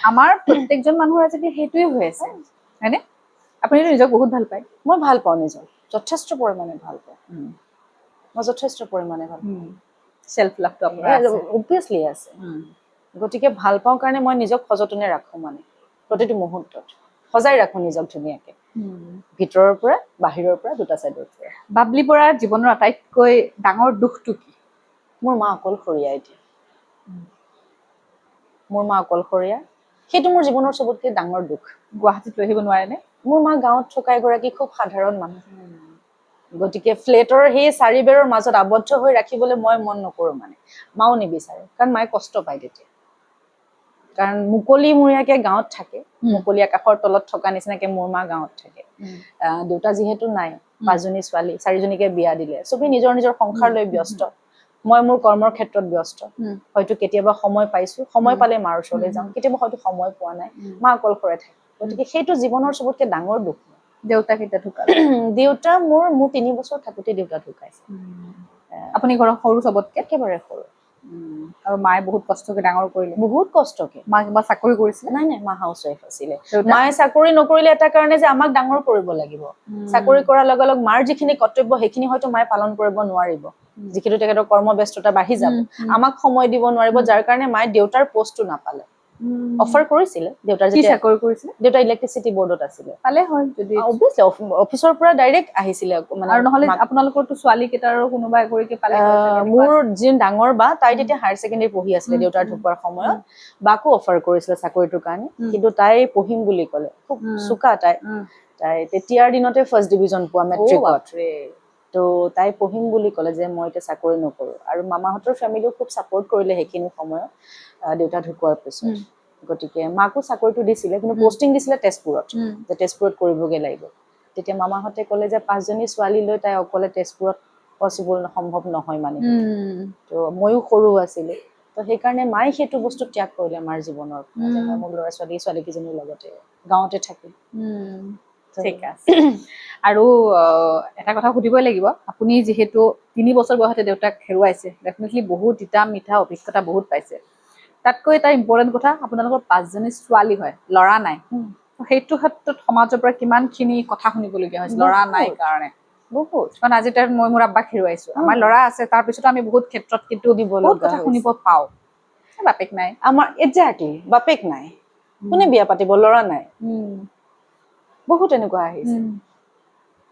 আমাৰ প্ৰত্যেকজন মানুহৰ আজিকালি সেইটোৱে হৈ আছে হয়নে আপুনিতো নিজক বহুত ভাল পায় মই ভাল পাওঁ নিজক যথেষ্ট পৰিমাণে ভাল পাওঁ মই যথেষ্ট পৰিমাণে ভাল পাওঁ চেল্ফ লাভটো আপোনাৰ অবভিয়াছলি আছে গতিকে ভাল পাওঁ কাৰণে মই নিজক সযতনে ৰাখো মানে প্ৰতিটো মুহূৰ্তত সজাই ৰাখো নিজক ধুনীয়াকে ভিতৰৰ পৰা বাহিৰৰ পৰা দুটা চাইডৰ পৰা বাবলি বৰাৰ জীৱনৰ আটাইতকৈ ডাঙৰ দুখটো কি মোৰ মা অকলশৰীয়া এতিয়া মোৰ মা অকলশৰীয়া সেইটো মোৰ জীৱনৰ চবতকৈ ডাঙৰ দুখ গুৱাহাটীত লৈ আহিব নোৱাৰেনে মোৰ মা গাঁৱত থকা এগৰাকী খুব সাধাৰণ মানুহ গতিকে ফ্লেটৰ সেই চাৰিবেৰৰ মাজত আবদ্ধ হৈ ৰাখিবলৈ মই মন নকৰোঁ মানে মাও নিবিচাৰে কাৰণ মায়ে কষ্ট পায় তেতিয়া কাৰণ মুকলিমূৰীয়াকে গাঁৱত থাকে মুকলি আকাশৰ তলত থকা নিচিনাকে মোৰ মা গাঁৱত থাকে দেউতা যিহেতু নাই 5জনী ছোৱালী 4জনীকে বিয়া দিলে চবেই নিজৰ নিজৰ সংসাৰ লৈ ব্যস্ত মই মোৰ কৰ্মৰ ক্ষেত্ৰত ব্যস্ত হয়তো কেতিয়াবা সময় পাইছো সময় পালে মাৰ ওচৰলৈ যাওঁ কেতিয়াবা হয়তো সময় পোৱা নাই মা অকলশৰে থাকে গতিকে সেইটো জীৱনৰ চবতকৈ ডাঙৰ দুখ দেউতা কেতিয়া ঢুকালে দেউতা মোৰ 3 বছৰ থাকোতে দেউতা ঢুকাইছে আপুনি ঘৰৰ সৰু চবতকে একেবাৰে সৰু আৰু মায়ে বহুত কষ্টকে ডাঙৰ কৰিলে বহুত কষ্টকে মা কিবা চাকৰি কৰিছিলে নাই নাই মা হাউচ ৱাইফ আছিলে মায়ে চাকৰি নকৰিলে এটা কাৰণে যে আমাক ডাঙৰ কৰিব লাগিব চাকৰি কৰাৰ লগে লগে মাৰ যিখিনি কৰ্তব্য সেইখিনি হয়তো মায়ে পালন কৰিব নোৱাৰিব যিহেতু তেখেতৰ কৰ্মব্যস্ততা বাঢ়ি যাব আমাক সময় দিব নোৱাৰিব যাৰ কাৰণে মায়ে দেউতাৰ পষ্টটো নাপালে অফাৰ কৰিছিলে দেউতাৰ কি চাকৰি কৰিছিলে দেউতা ইলেক্ট্ৰিচিটি বৰ্ডত আছিলে পালে হয় যদি অবভিয়াছলি অফিচৰ পৰা ডাইৰেক্ট আহিছিলে মানে আৰু নহলে আপোনালোকৰতো ছোৱালী কেইটাৰো কোনোবা এগৰাকী পালে মোৰ যি ডাঙৰ বা তাই তেতিয়া হায়াৰ ছেকেণ্ডেৰী পঢ়ি আছিলে দেউতাৰ ঢুকোৱাৰ সময়ত বাকো অফাৰ কৰিছিলে চাকৰিটোৰ কাৰণে কিন্তু তাই পঢ়িম বুলি ক'লে খুব চোকা তাই তেতিয়াৰ দিনতে ফাৰ্ষ্ট ডিভিজন পোৱা মেট্ৰিকত তো তাই পঢ়িম বুলি ক'লে যে মই এতিয়া চাকৰি নকৰোঁ আৰু মামাহঁতৰ ফেমিলিও খুব ছাপৰ্ট কৰিলে সেইখিনি সময়ত দেউতা ঢুকোৱাৰ পিছত গতিকে মাকো চাকৰিটো দিছিলে কিন্তু পষ্টিং দিছিলে তেজপুৰত যে তেজপুৰত কৰিবগৈ লাগিব তেতিয়া মামাহঁতে ক'লে যে 5জনী ছোৱালী লৈ তাই অকলে তেজপুৰত পচিবল সম্ভৱ নহয় মানে তো ময়ো সৰু আছিলো তো সেইকাৰণে মায়ে সেইটো বস্তু ত্যাগ কৰিলে আমাৰ জীৱনৰ মোৰ ল'ৰা ছোৱালীকেইজনীৰ লগতে গাঁৱতে থাকিল ঠিক আছে আৰু এটা কথা সুধিবই লাগিব আপুনি যিহেতু 3 বছৰ বয়সতে দেউতাক হেৰুৱাইছে ডেফিনেটলি বহুত তিতা মিঠা অভিজ্ঞতা বহুত পাইছে তাতকৈ এটা ইম্পৰ্টেণ্ট কথা আপোনালোকৰ 5জনী ছোৱালী হয় ল'ৰা নাই সেইটো ক্ষেত্ৰত সমাজৰ পৰা কিমানখিনি কথা শুনিবলগীয়া হৈছে ল'ৰা নাই কাৰণে বহুত কাৰণ আজি তাত মই মোৰ আব্বাক হেৰুৱাইছো আমাৰ ল'ৰা আছে তাৰপিছত আমি বহুত ক্ষেত্ৰত কিন্তু বহুত কথা শুনিব পাওঁ বাপেক নাই আমাৰ একজেক্টলি বাপেক নাই কোনে বিয়া পাতিব ল'ৰা নাই বহুত এনেকুৱা আহিছে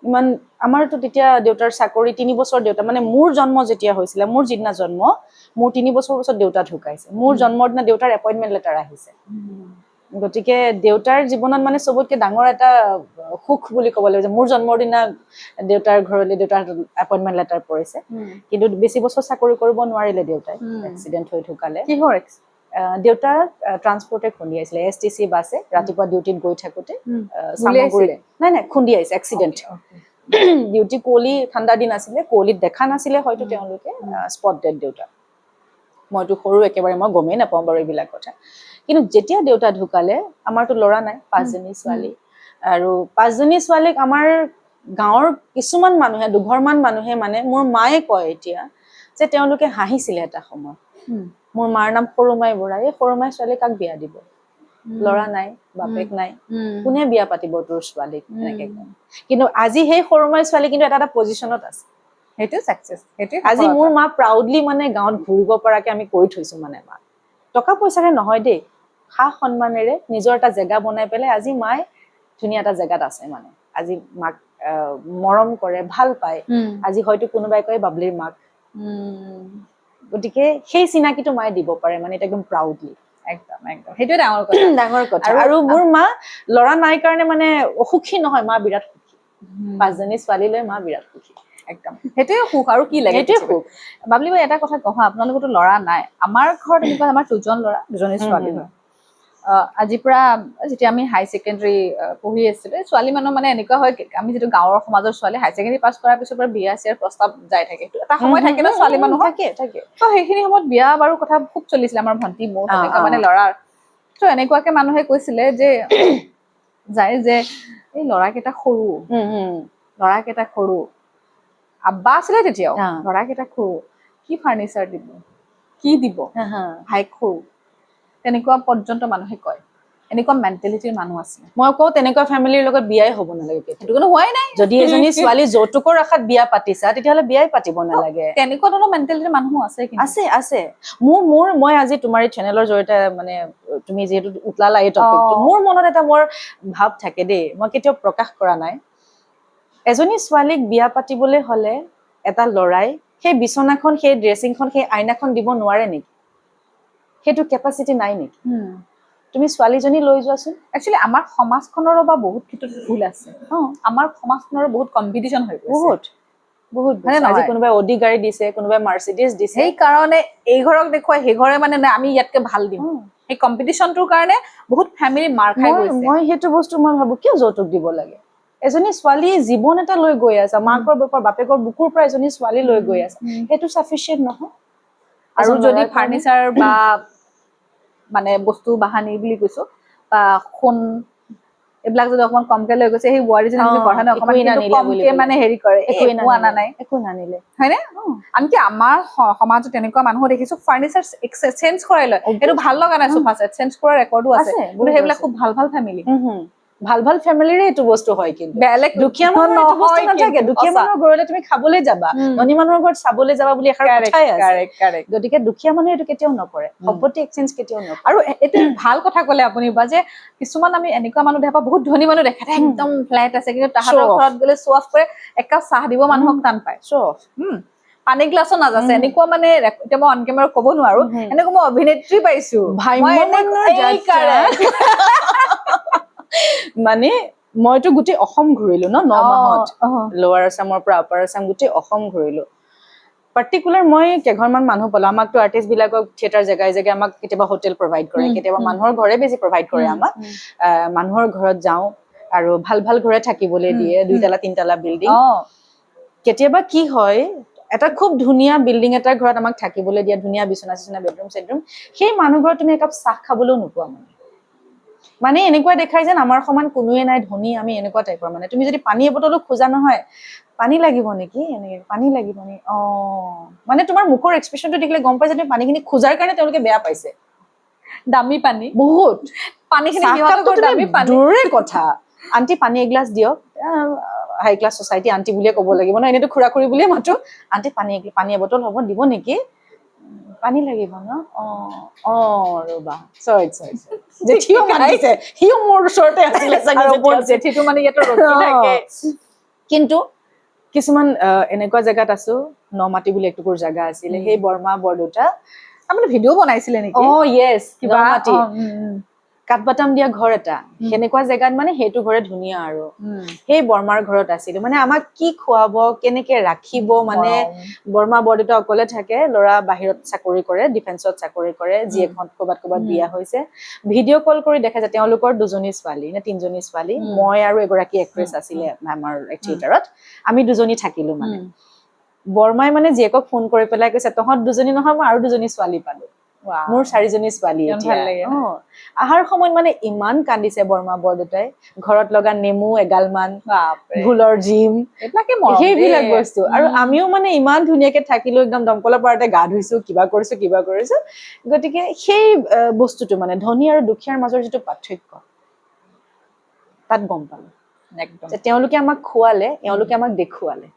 ইমান আমাৰতো তেতিয়া দেউতাৰ চাকৰি 3 বছৰ দেউতা মানে মোৰ জন্ম যেতিয়া হৈছিলে মোৰ যিদিনা জন্ম মোৰ 3 বছৰ পিছত দেউতা ঢুকাইছে মোৰ জন্মৰ দিনা দেউতাৰ এপইণ্টমেণ্ট লেটাৰ আহিছে গতিকে দেউতাৰ জীৱনত মানে চবতকৈ ডাঙৰ এটা সুখ বুলি ক'ব লাগিব যে মোৰ জন্মৰ দিনা দেউতাৰ ঘৰলৈ দেউতাৰ এপইণ্টমেণ্ট লেটাৰ পৰিছে কিন্তু বেছি বছৰ চাকৰি কৰিব নোৱাৰিলে দেউতাই এক্সিডেণ্ট হৈ ঢুকালে কিহৰ দেউতাৰ ট্ৰান্সপৰ্টে খুন্দিয়াইছিলে STC বাছে ৰাতিপুৱা ডিউটিত গৈ থাকোতে নাই খুন্দিয়াইছে এক্সিডেণ্ট ডিউটি কুঁৱলী ঠাণ্ডা দিন আছিলে কুঁৱলীত দেখা নাছিলে হয়তো তেওঁলোকে স্পট ডেড দেউতা মইতো সৰু একেবাৰে মই গমেই নাপাওঁ বাৰু এইবিলাক কথা কিন্তু যেতিয়া দেউতা ঢুকালে আমাৰতো ল'ৰা নাই 5জনী ছোৱালী আৰু 5জনী ছোৱালীক আমাৰ গাঁৱৰ কিছুমান মানুহে দুঘৰমান মানুহে মানে মোৰ মায়ে কয় এতিয়া যে তেওঁলোকে হাঁহিছিলে এটা সময় মোৰ মাৰ নাম সৰুমাই বৰা এই সৰুমাই ছোৱালী কাক বিয়া দিব ল'ৰা নাই বাপেক নাই কোনে বিয়া পাতিব তোৰ ছোৱালীক এনেকে কয় কিন্তু আজি সেই সৰুমাই ছোৱালী কিন্তু এটা পজিশ্যনত আছে সেইটো সাকসেস সেইটো আজি মোৰ মা প্ৰাউডলি মানে গাঁৱত ঘূৰিব পৰাকে আমি কৰি থৈছো মানে মা টকা পইচাৰে নহয় দেই সা সন্মানেৰে নিজৰ এটা জেগা বনাই পেলাই আজি মায়ে ধুনীয়া এটা জেগাত আছে মানে আজি মাক মৰম কৰে ভাল পায় আজি হয়তো কোনোবাই কয় বাবলিৰ মাক গতিকে সেই চিনাকিটো মায়ে দিব পাৰে মানে এটা একদম প্ৰাউডলি একদম একদম সেইটো ডাঙৰ কথা আৰু মোৰ মা ল'ৰা নাই কাৰণে মানে অসুখী নহয় মা বিৰাট সুখী 5জনী ছোৱালী লৈ মা বিৰাট সুখী একদম সেইটোৱে সুখ আৰু কি লাগে সেইটোৱে সুখ বাবলি বাই এটা কথা কওঁ আপোনালোকৰতো ল'ৰা নাই আমাৰ ঘৰত এনেকুৱা আমাৰ 2জন ল'ৰা 2জনী ছোৱালী হয় আজিৰ পৰা যেতিয়া আমি হাই ছেকেণ্ডাৰী পঢ়ি আছিলো ছোৱালী মানুহ মানে এনেকুৱা হয় আমি যিটো গাঁৱৰ সমাজৰ ছোৱালী হাই ছেকেণ্ডাৰী পাছ কৰাৰ পিছৰ পৰা বিয়া চিয়াৰ প্ৰস্তাৱ যাই থাকে এটা সময় থাকে ন ছোৱালী মানুহৰ থাকে তো সেইখিনি সময়ত বিয়া বাৰু কথা খুব চলিছিলে আমাৰ ভণ্টি মোৰ তেনেকুৱা মানে ল'ৰাৰ তো এনেকুৱাকে মানুহে কৈছিলে যে যায় যে এই ল'ৰাকেইটা সৰু আব্বা আছিলে তেতিয়াও ল'ৰাকেইটা সৰু কি ফাৰ্নিচাৰ দিব কি দিব ভাইক সৰু তেনেকুৱা পৰ্যন্ত মানুহে কয় এনেকুৱা মেণ্টেলিটিৰ মানুহ আছে মই কওঁ তেনেকুৱা ফেমিলিৰ লগত বিয়াই হ'ব নালাগে সেইটো কোনো হোৱাই নাই যদি এজনী ছোৱালী যৌতুকৰ আশাত বিয়া পাতিছা তেতিয়াহ'লে বিয়াই পাতিব নালাগে তেনেকুৱা ধৰণৰ মেণ্টেলিটিৰ মানুহ আছে আছে মই আজি তোমাৰ এই চেনেলৰ জৰিয়তে মানে তুমি যিহেতু উতলালা এই টপিকটো মোৰ মনত এটা মোৰ ভাৱ থাকে দেই মই কেতিয়াও প্ৰকাশ কৰা নাই এজনী ছোৱালীক বিয়া পাতিবলৈ হলে এটা ল'ৰাই সেই বিচনাখন সেই ড্ৰেছিংখন সেই আইনাখন দিব নোৱাৰে নেকি সেইটো কেপাচিটি নাই নেকি তুমি ছোৱালীজনী লৈ যোৱাচোন একচুৱেলি আমাৰ সমাজখনৰ বা বহুত ক্ষেত্ৰত ভুল আছে আমাৰ সমাজখনৰ বহুত কম্পিটিশ্যন হৈ গৈছে বহুত আজি কোনোবাই অডি গাড়ী দিছে কোনোবাই মাৰ্চিডিজ দিছে সেই কাৰণে এই ঘৰক দেখুৱাই সেই ঘৰে মানে আমি ইয়াতকে ভাল দিম সেই কম্পিটিশ্যনটোৰ কাৰণে বহুত ফেমিলি মাৰ খাই গৈছে মই সেইটো বস্তু মই ভাবো কিয় যৌতুক দিব লাগে এজনী ছোৱালী জীৱন এটা লৈ গৈ আছে মাকৰ বাপেকৰ বুকুৰ পৰা এজনী ছোৱালী লৈ গৈ আছে সেইটো সাফিচিয়েন্ট নহয় আৰু যদি ফাৰ্নিচাৰ বা মানে বস্তু বাহানি বুলি কৈছো বা সোণ এইবিলাক যদি অকমান কমকে লৈ গৈছে সেই বোৱাৰীজনী আপুনি পঢ়া নাই অকমান কমকে মানে হেৰি কৰে একো আনা নাই একো নানিলে হয়নে আনকি আমাৰ সমাজত তেনেকুৱা মানুহ দেখিছো ফাৰ্নিচাৰ চেঞ্জ কৰাই লয় এইটো ভাল লগা নাই সোফা চেট চেঞ্জ কৰাৰ ৰেকৰ্ডো আছে কিন্তু সেইবিলাক খুব ভাল ফেমিলি ভাল ফেমিলিৰে এইটো বস্তু হয় কিন্তু বেলেগ দুখীয়া মানুহৰ এইটো বস্তু নাথাকে দুখীয়া মানুহৰ ঘৰলে তুমি খাবলৈ যাবা ধনী মানুহৰ ঘৰত চাবলৈ যাবা বুলি এষাৰ কথাই আছে গতিকে দুখীয়া মানুহে এইটো কেতিয়াও নকৰে সম্পত্তি এক্সচেঞ্জ কেতিয়াও নকৰে আৰু এইটো ভাল কথা ক'লে আপুনি বা যে কিছুমান আমি এনেকুৱা মানুহ দেখা পাওঁ বহুত ধনী মানুহ দেখা একদম ফ্লাইট আছে কিন্তু তাহাঁতৰ ঘৰত গ'লে শ্ব অফ কৰে একাপ চাহ দিব মানুহক টান পায় শ্ব অফ পানী গ্লাছো নাযাছে এনেকুৱা মানে এতিয়া মই অন কেমেৰা ক'ব নোৱাৰো এনেকুৱা মই অভিনেত্ৰী পাইছো মানে মইতো গোটেই অসম ঘূৰিলো 9 মাহত লোৱাৰ আছামৰ পৰা আপাৰ আছাম গোটেই অসম ঘূৰিলো পাৰ্টিকুলাৰ মই কেইঘৰমান মানুহ পালো আমাকতো আৰ্টিষ্ট বিলাকক থিয়েটাৰ জেগাই জেগাই আমাক কেতিয়াবা হোটেল প্ৰভাইড কৰে কেতিয়াবা মানুহৰ ঘৰে বেছি প্ৰভাইড কৰে আমাক মানুহৰ ঘৰত যাওঁ আৰু ভাল ঘৰে থাকিবলৈ দিয়ে 2 3 বিল্ডিং কেতিয়াবা কি হয় এটা খুব ধুনীয়া বিল্ডিং এটাৰ ঘৰত আমাক থাকিবলৈ দিয়া ধুনীয়া বিছনা চিছনা বেডৰুম চেডৰুম সেই মানুহ ঘৰত তুমি একাপ চাহ খাবলৈও নোপোৱা মানে এনেকুৱা দেখাই যেন আমাৰ সমান কোনোৱে নাই ধনী আমি এনেকুৱা টাইপৰ মানে তুমি যদি পানী এবটলো খোজা নহয় পানী লাগিব নেকি এনেকে পানী লাগিব নি মানে তোমাৰ মুখৰ এক্সপ্ৰেছনটো দেখিলে গম পাই যে তুমি পানীখিনি খোজাৰ কাৰণে তেওঁলোকে বেয়া পাইছে দামী পানী বহুত পানীখিনি দামী পানী দূৰৰে কথা আন্টি পানী এগিলাছ দিয়ক হাই ক্লাছ সোসাইটি আন্টি বুলিয়ে ক'ব লাগিব ন এনেতো খুৰা খুৰী বুলিয়ে মাতো আন্টি পানী এবটল হ'ব দিব নেকি পানী লাগিব ন ৰবা চৰি জেঠিও মাতিছে সিও মোৰ ওচৰতে আছিলে জেঠিটো মানে ইয়াতে ৰখি থাকে কিন্তু কিছুমান এনেকুৱা জেগাত আছো নমাটি বুলি একটুকুৰ জেগা আছিলে সেই বৰমা বৰদেউতা আপুনি ভিডিঅ' বনাইছিলে নেকি য়েছ কিবা মাটি কাঠবাটাম দিয়া ঘৰ এটা সেনেকুৱা জেগাত মানে সেইটো ঘৰে ধুনীয়া আৰু সেই বৰমাৰ ঘৰত আছিলো মানে আমাক কি খুৱাব কেনেকে ৰাখিব মানে বৰমা বৰদেউতা অকলে থাকে ল'ৰা বাহিৰত চাকৰি কৰে ডিফেন্সত চাকৰি কৰে জীয়েকহঁত ক'বাত বিয়া হৈছে ভিডিঅ' কল কৰি দেখা যায় তেওঁলোকৰ 2জনী ছোৱালী নে 3জনী ছোৱালী মই আৰু এগৰাকী এক্ট্ৰেছ আছিলে আমাৰ থিয়েটাৰত আমি 2জনী থাকিলো মানে বৰমাই মানে জীয়েকক ফোন কৰি পেলাই কৈছে তহঁত 2জনী নহয় মই আৰু 2জনী ছোৱালী পালো মোৰ 4জনী ছোৱালী কিমান এতিয়া ভাল লাগে ন? আহাৰ সময়ত মানে ইমান কান্দিছে বৰমা বৰদেউতাই ঘৰত লগা নেমু এগালমান বাপৰে ভুলৰ জিম এইবিলাকে মৰম সেইবিলাক দেই। বস্তু আৰু আমিও মানে ইমান ধুনীয়াকে থাকিলো একদম দমকলৰ পাৰতে গা ধুইছো কিবা কৰিছো গতিকে সেই বস্তুটো মানে ধনী আৰু দুখীয়াৰ মাজৰ যিটো পাৰ্থক্য তাত গম পালো একদম যে তেওঁলোকে আমাক খুৱালে এওঁলোকে আমাক দেখুৱালে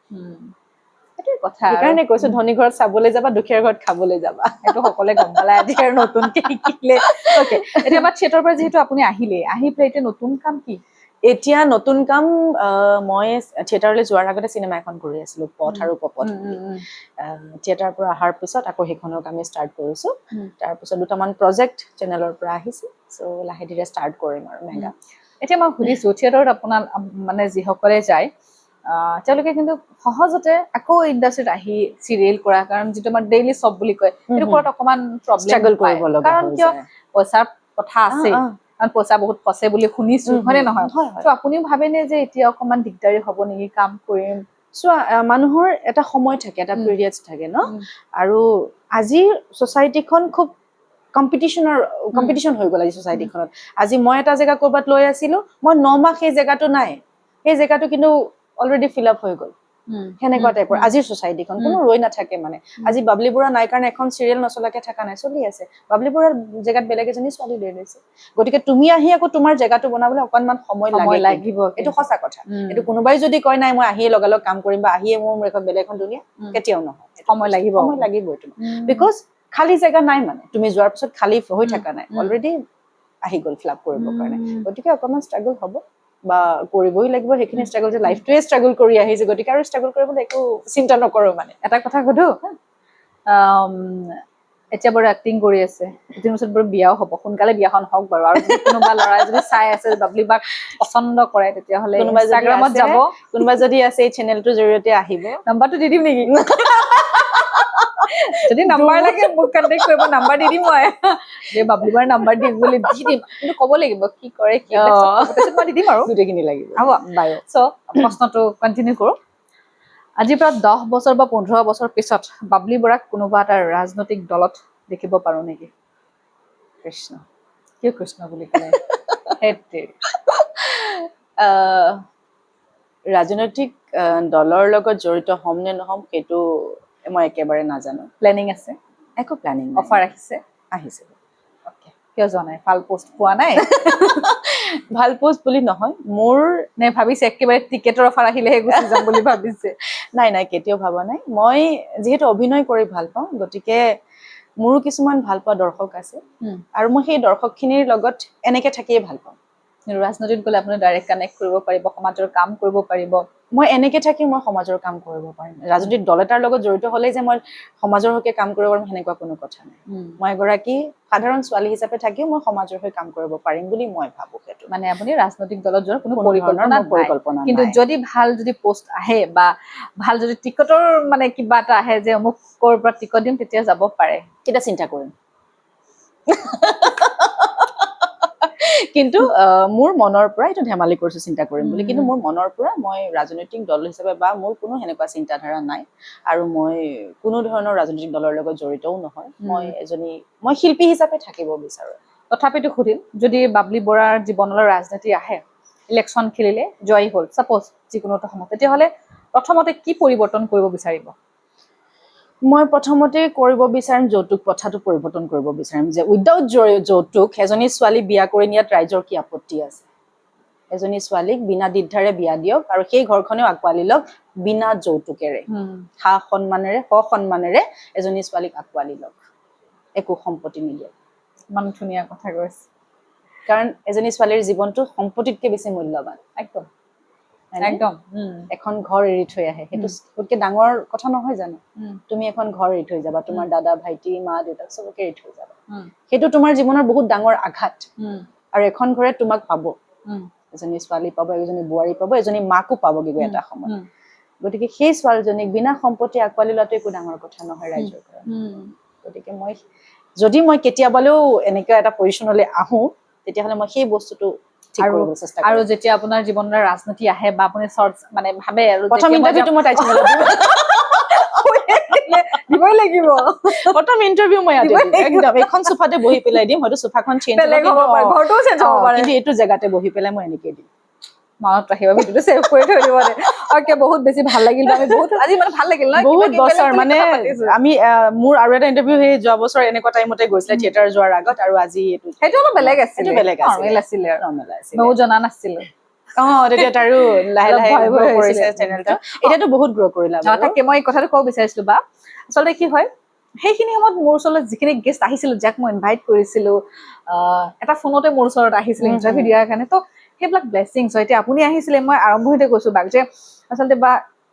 সেইটোৱে কথা সেইকাৰণে কৈছো ধনী ঘৰত চাবলৈ যাবা দুখীয়াৰ ঘৰত খাবলৈ যাবা সেইটো সকলোৱে গম পালে আজি আৰু নতুনকে শিকিলে অকে এতিয়া বা থিয়েটাৰৰ পৰা যিহেতু আপুনি আহিলে আহি পেলাই এতিয়া নতুন কাম কি এতিয়া নতুন কাম মই থিয়েটাৰলৈ যোৱাৰ আগতে চিনেমা এখন কৰি আছিলো পথ আৰু পপথ থিয়েটাৰৰ পৰা অহাৰ পিছত আকৌ সেইখনৰ কামে ষ্টাৰ্ট কৰিছো তাৰপিছত দুটামান প্ৰজেক্ট চেনেলৰ পৰা আহিছে চ' লাহে ধীৰে ষ্টাৰ্ট কৰিম আৰু মেগা এতিয়া মই সুধিছো থিয়েটাৰত আপোনাৰ মানে যিসকলে যায় তেওঁলোকে কিন্তু সহজতে আকৌ ইণ্ডাষ্ট্ৰীত আহি চিৰিয়েল কৰা কাৰণ যিটো আমাৰ ডেইলি চব বুলি কয় সেইটো কৰাত অকমান Struggle প্ৰব্লেম পায় কৰিব লগা কাৰণ হৈ কিয় যায়। পইচাৰ কথা আছে কাৰণ পইচা বহুত ফচে বুলি শুনিছো হয়নে নহয় হয় ত' আপুনিও ভাবেনে যে এতিয়া অকমান দিগদাৰী হ'ব নেকি কাম কৰিম চোৱা মানুহৰ এটা সময় থাকে এটা পিৰিয়ডছ থাকে ন আৰু আজিৰ ছ'চাইটিখন খুব কম্পিটিশ্যন হৈ গ'ল আজি ছ'চাইটিখনত আজি মই এটা জেগা ক'ৰবাত লৈ আছিলো মই 9 মাহ সেই জেগাটো নাই সেই জেগাটো কিন্তু অলৰেডি ফিল আপ হৈ গ'ল সেনেকুৱা টাইপৰ আজিৰ ছ'চাইটিখন কোনো ৰৈ নাথাকে মানে আজি বাবলি বৰুৱা নাই কাৰণে এখন চিৰিয়েল নচলাকে থকা নাই চলি আছে বাবলি বৰুৱাৰ জেগাত বেলেগ এজনী ছোৱালী লৈ লৈছে গতিকে তুমি আহি আকৌ তোমাৰ জেগাটো বনাবলৈ অকণমান সময় লাগিব এইটো সঁচা কথা এইটো কোনোবাই যদি কয় নাই মই আহিয়ে লগালগ কাম কৰিম বা আহিয়ে মোৰ এখন বেলেগ এখন দুনিয়া কেতিয়াও নহয় সময় লাগিবই তোমাৰ বিকজ খালী জেগা নাই মানে তুমি যোৱাৰ পিছত খালী হৈ থকা নাই অলৰেডি আহি গ'ল ফিল আপ কৰিবৰ কাৰণে গতিকে অকণমান ষ্ট্ৰাগল হ'ব বা কৰিবই লাগিব সেইখিনি ষ্ট্ৰাগল যে লাইফটোৱে ষ্ট্ৰাগল কৰি আহিছে গতিকে আৰু ষ্ট্ৰাগল কৰিবলৈ একো চিন্তা নকৰো মানে এটা কথা সুধো এতিয়া বাৰু এক্টিং কৰি আছে এদিন পিছত বাৰু বিয়াও হ'ব সোনকালে বিয়াখন হওক বাৰু আৰু যদি কোনোবা ল'ৰাই যদি চাই আছে বাবলি বাক পচন্দ কৰে তেতিয়াহ'লে ইনষ্টাগ্ৰামত যাব কোনোবা যদি আছে এই চেনেলটোৰ জৰিয়তে আহিব নাম্বাৰটো দি দিম নেকি যদি নাম্বাৰ লাগে মোক কণ্টেক্ট কৰিব নাম্বাৰ দি দিম মই যে বাবলি বাৰ নাম্বাৰ দিম বুলি দি দিম কিন্তু ক'ব লাগিব কি কৰে কি মই দি দিম আৰু গোটেইখিনি লাগিব হ'ব বাৰু চ' প্ৰশ্নটো কণ্টিনিউ কৰোঁ আজিৰ পৰা 10 বছৰ বা 15 বছৰ পিছত বাবলি বৰাক কোনোবা এটা ৰাজনৈতিক দলত দেখিব পাৰো নেকি কৃষ্ণ কিয় কৃষ্ণ বুলি ক'লে সেইটোৱে ৰাজনৈতিক দলৰ লগত জড়িত হ'ম নে নহ'ম সেইটো মই একেবাৰে নাজানো প্লেনিং আছে একো প্লেনিং অফাৰ আহিছে আহিছে কিয় যোৱা নাই ভাল পোষ্ট পোৱা নাই ভাল পোষ্ট বুলি নহয় মোৰ নে ভাবিছে একেবাৰে টিকেটৰ অফাৰ আহিলেহে গুচি যাম বুলি ভাবিছে নাই কেতিয়াও ভাবা নাই মই যিহেতু অভিনয় কৰি ভাল পাওঁ গতিকে মোৰো কিছুমান ভাল পোৱা দৰ্শক আছে আৰু মই সেই দৰ্শকখিনিৰ লগত এনেকে থাকিয়ে ভাল পাওঁ ৰাজনীতিত গ'লে আপুনি ডাইৰেক্ট কানেক্ট কৰিব পাৰিব সমাজৰ কাম কৰিব পাৰিব মই এনেকে থাকি মই সমাজৰ কাম কৰিব পাৰিম ৰাজনৈতিক দল এটাৰ লগত জড়িত হ'লেই যে মই সমাজৰ হকে কাম কৰিব পাৰিম সেনেকুৱা কোনো কথা নাই মই এগৰাকী সাধাৰণ ছোৱালী হিচাপে থাকিও মই সমাজৰ হৈ কাম কৰিব পাৰিম বুলি মই ভাবো সেইটো মানে আপুনি ৰাজনৈতিক দলত যোৱাৰ কোনো পৰিকল্পনা কিন্তু যদি ভাল যদি পোষ্ট আহে বা ভাল যদি টিকটৰ মানে কিবা এটা আহে যে অমুক ক'ৰ পৰা টিকট দিম তেতিয়া যাব পাৰে তেতিয়া চিন্তা কৰিম কিন্তু মোৰ মনৰ পৰা এইটো ধেমালি কৰিছো চিন্তা কৰিম বুলি কিন্তু মোৰ মনৰ পৰা মই ৰাজনৈতিক দল হিচাপে বা মোৰ কোনো সেনেকুৱা চিন্তাধাৰা নাই আৰু মই কোনো ধৰণৰ ৰাজনৈতিক দলৰ লগত জড়িতও নহয় মই শিল্পী হিচাপে থাকিব বিচাৰো তথাপিতো সুধিম যদি বাবলি বৰাৰ জীৱনলৈ ৰাজনীতি আহে ইলেকশ্যন খেলিলে জয়ী হ'ল ছাপ'জ যিকোনো এটা সময়ত তেতিয়াহ'লে প্ৰথমতে কি পৰিৱৰ্তন কৰিব বিচাৰিব মই প্ৰথমতে কৰিব বিচাৰিম যৌতুক প্ৰথাটো পৰিৱৰ্তন কৰিব বিচাৰিম যে উইদাউট যৌতুক এজনী ছোৱালী বিয়া কৰি নিয়াত ৰাইজৰ কি আপত্তি আছে এজনী ছোৱালীক বিনা দ্বিধাৰে বিয়া দিয়ক আৰু সেই ঘৰখনেও আঁকোৱালি লওক বিনা যৌতুকেৰে সন্মানেৰে এজনী ছোৱালীক আঁকোৱালি লওক একো সম্পত্তি নিদিয়ক ইমান ধুনীয়া কথা কৈছে কাৰণ এজনী ছোৱালীৰ জীৱনটো সম্পত্তিতকৈ বেছি মূল্যৱান একদম এখন ঘৰ এৰি থৈ আহে সেইটো গতিকে ডাঙৰ কথা নহয় জানো তুমি এখন ঘৰ এৰি থৈ যাবা তোমাৰ দাদা ভাইটি মা দেউতাক চবকে এৰি থৈ যাবা সেইটো তোমাৰ জীৱনৰ বহুত ডাঙৰ আঘাত আৰু এখন ঘৰে তোমাক পাব এজনী ছোৱালী পাব এজনী বোৱাৰী পাব এজনী মাকো পাবগৈ এটা সময় গতিকে সেই ছোৱালীজনীক বিনা সম্পত্তি আঁকোৱালি লোৱাটো একো ডাঙৰ কথা নহয় ৰাইজৰ কাৰণে গতিকে যদি মই কেতিয়াবালেও এনেকুৱা এটা পজিশ্যনলৈ আহোঁ তেতিয়াহ'লে মই সেই বস্তুটো আৰু যেতিয়া আপোনাৰ জীৱনৰ ৰাজনীতি আহে বা আপুনি মানে ভাবে আৰু প্ৰথম ইণ্টাৰভিউটো মই তাইক দিবই লাগিব প্ৰথম ইণ্টাৰভিউ মই ইয়াতে দিম একদম এখন সোফাতে বহি পেলাই দিম হয়তো সোফাখন চেঞ্জ হ'ব পাৰে ঘৰটোও চেঞ্জ হ'ব পাৰে কিন্তু এইটো জেগাতে বহি পেলাই মই এনেকৈ দিম মনত ৰাখিবা ভিডিঅ'টো সেভ কৰি থৈ দিব দে ওকে বহুত বেছি ভাল লাগিল আমি বহুত আজি মানে ভাল লাগিল না বহুত বছৰ মানে আমি মোৰ আৰু এটা ইণ্টাৰভিউ সেই যোৱা বছৰ এনেকুৱা টাইমতে গৈছিলে থিয়েটাৰ যোৱাৰ আগত আৰু আজি এইটো সেইটো অলপ বেলেগ আছিল বেলেগ নৰ্মেল আছিলে নৰ্মেল আছিল ময়ো জনা নাছিলো তেতিয়া তাৰো লাহে লাহে গ্ৰ' কৰিছে চেনেলটো এতিয়াতো বহুত গ্ৰ' কৰিলা তাকে মই এই কথাটো ক'ব বিচাৰিছিলো বা আচলতে কি হয় সেইখিনি সময়ত মোৰ ওচৰলৈ যিখিনি গেষ্ট আহিছিল যাক মই ইনভাইট কৰিছিলো এটা ফোনতে মোৰ ওচৰত আহিছিল ইণ্টাৰভিউ দিয়াৰ কাৰণে তো সেইবিলাক ব্লেছিংছ হয় এতিয়া আপুনি আহিছিলে মই আৰম্ভণিতে কৈছো বাক যে আচলতে বা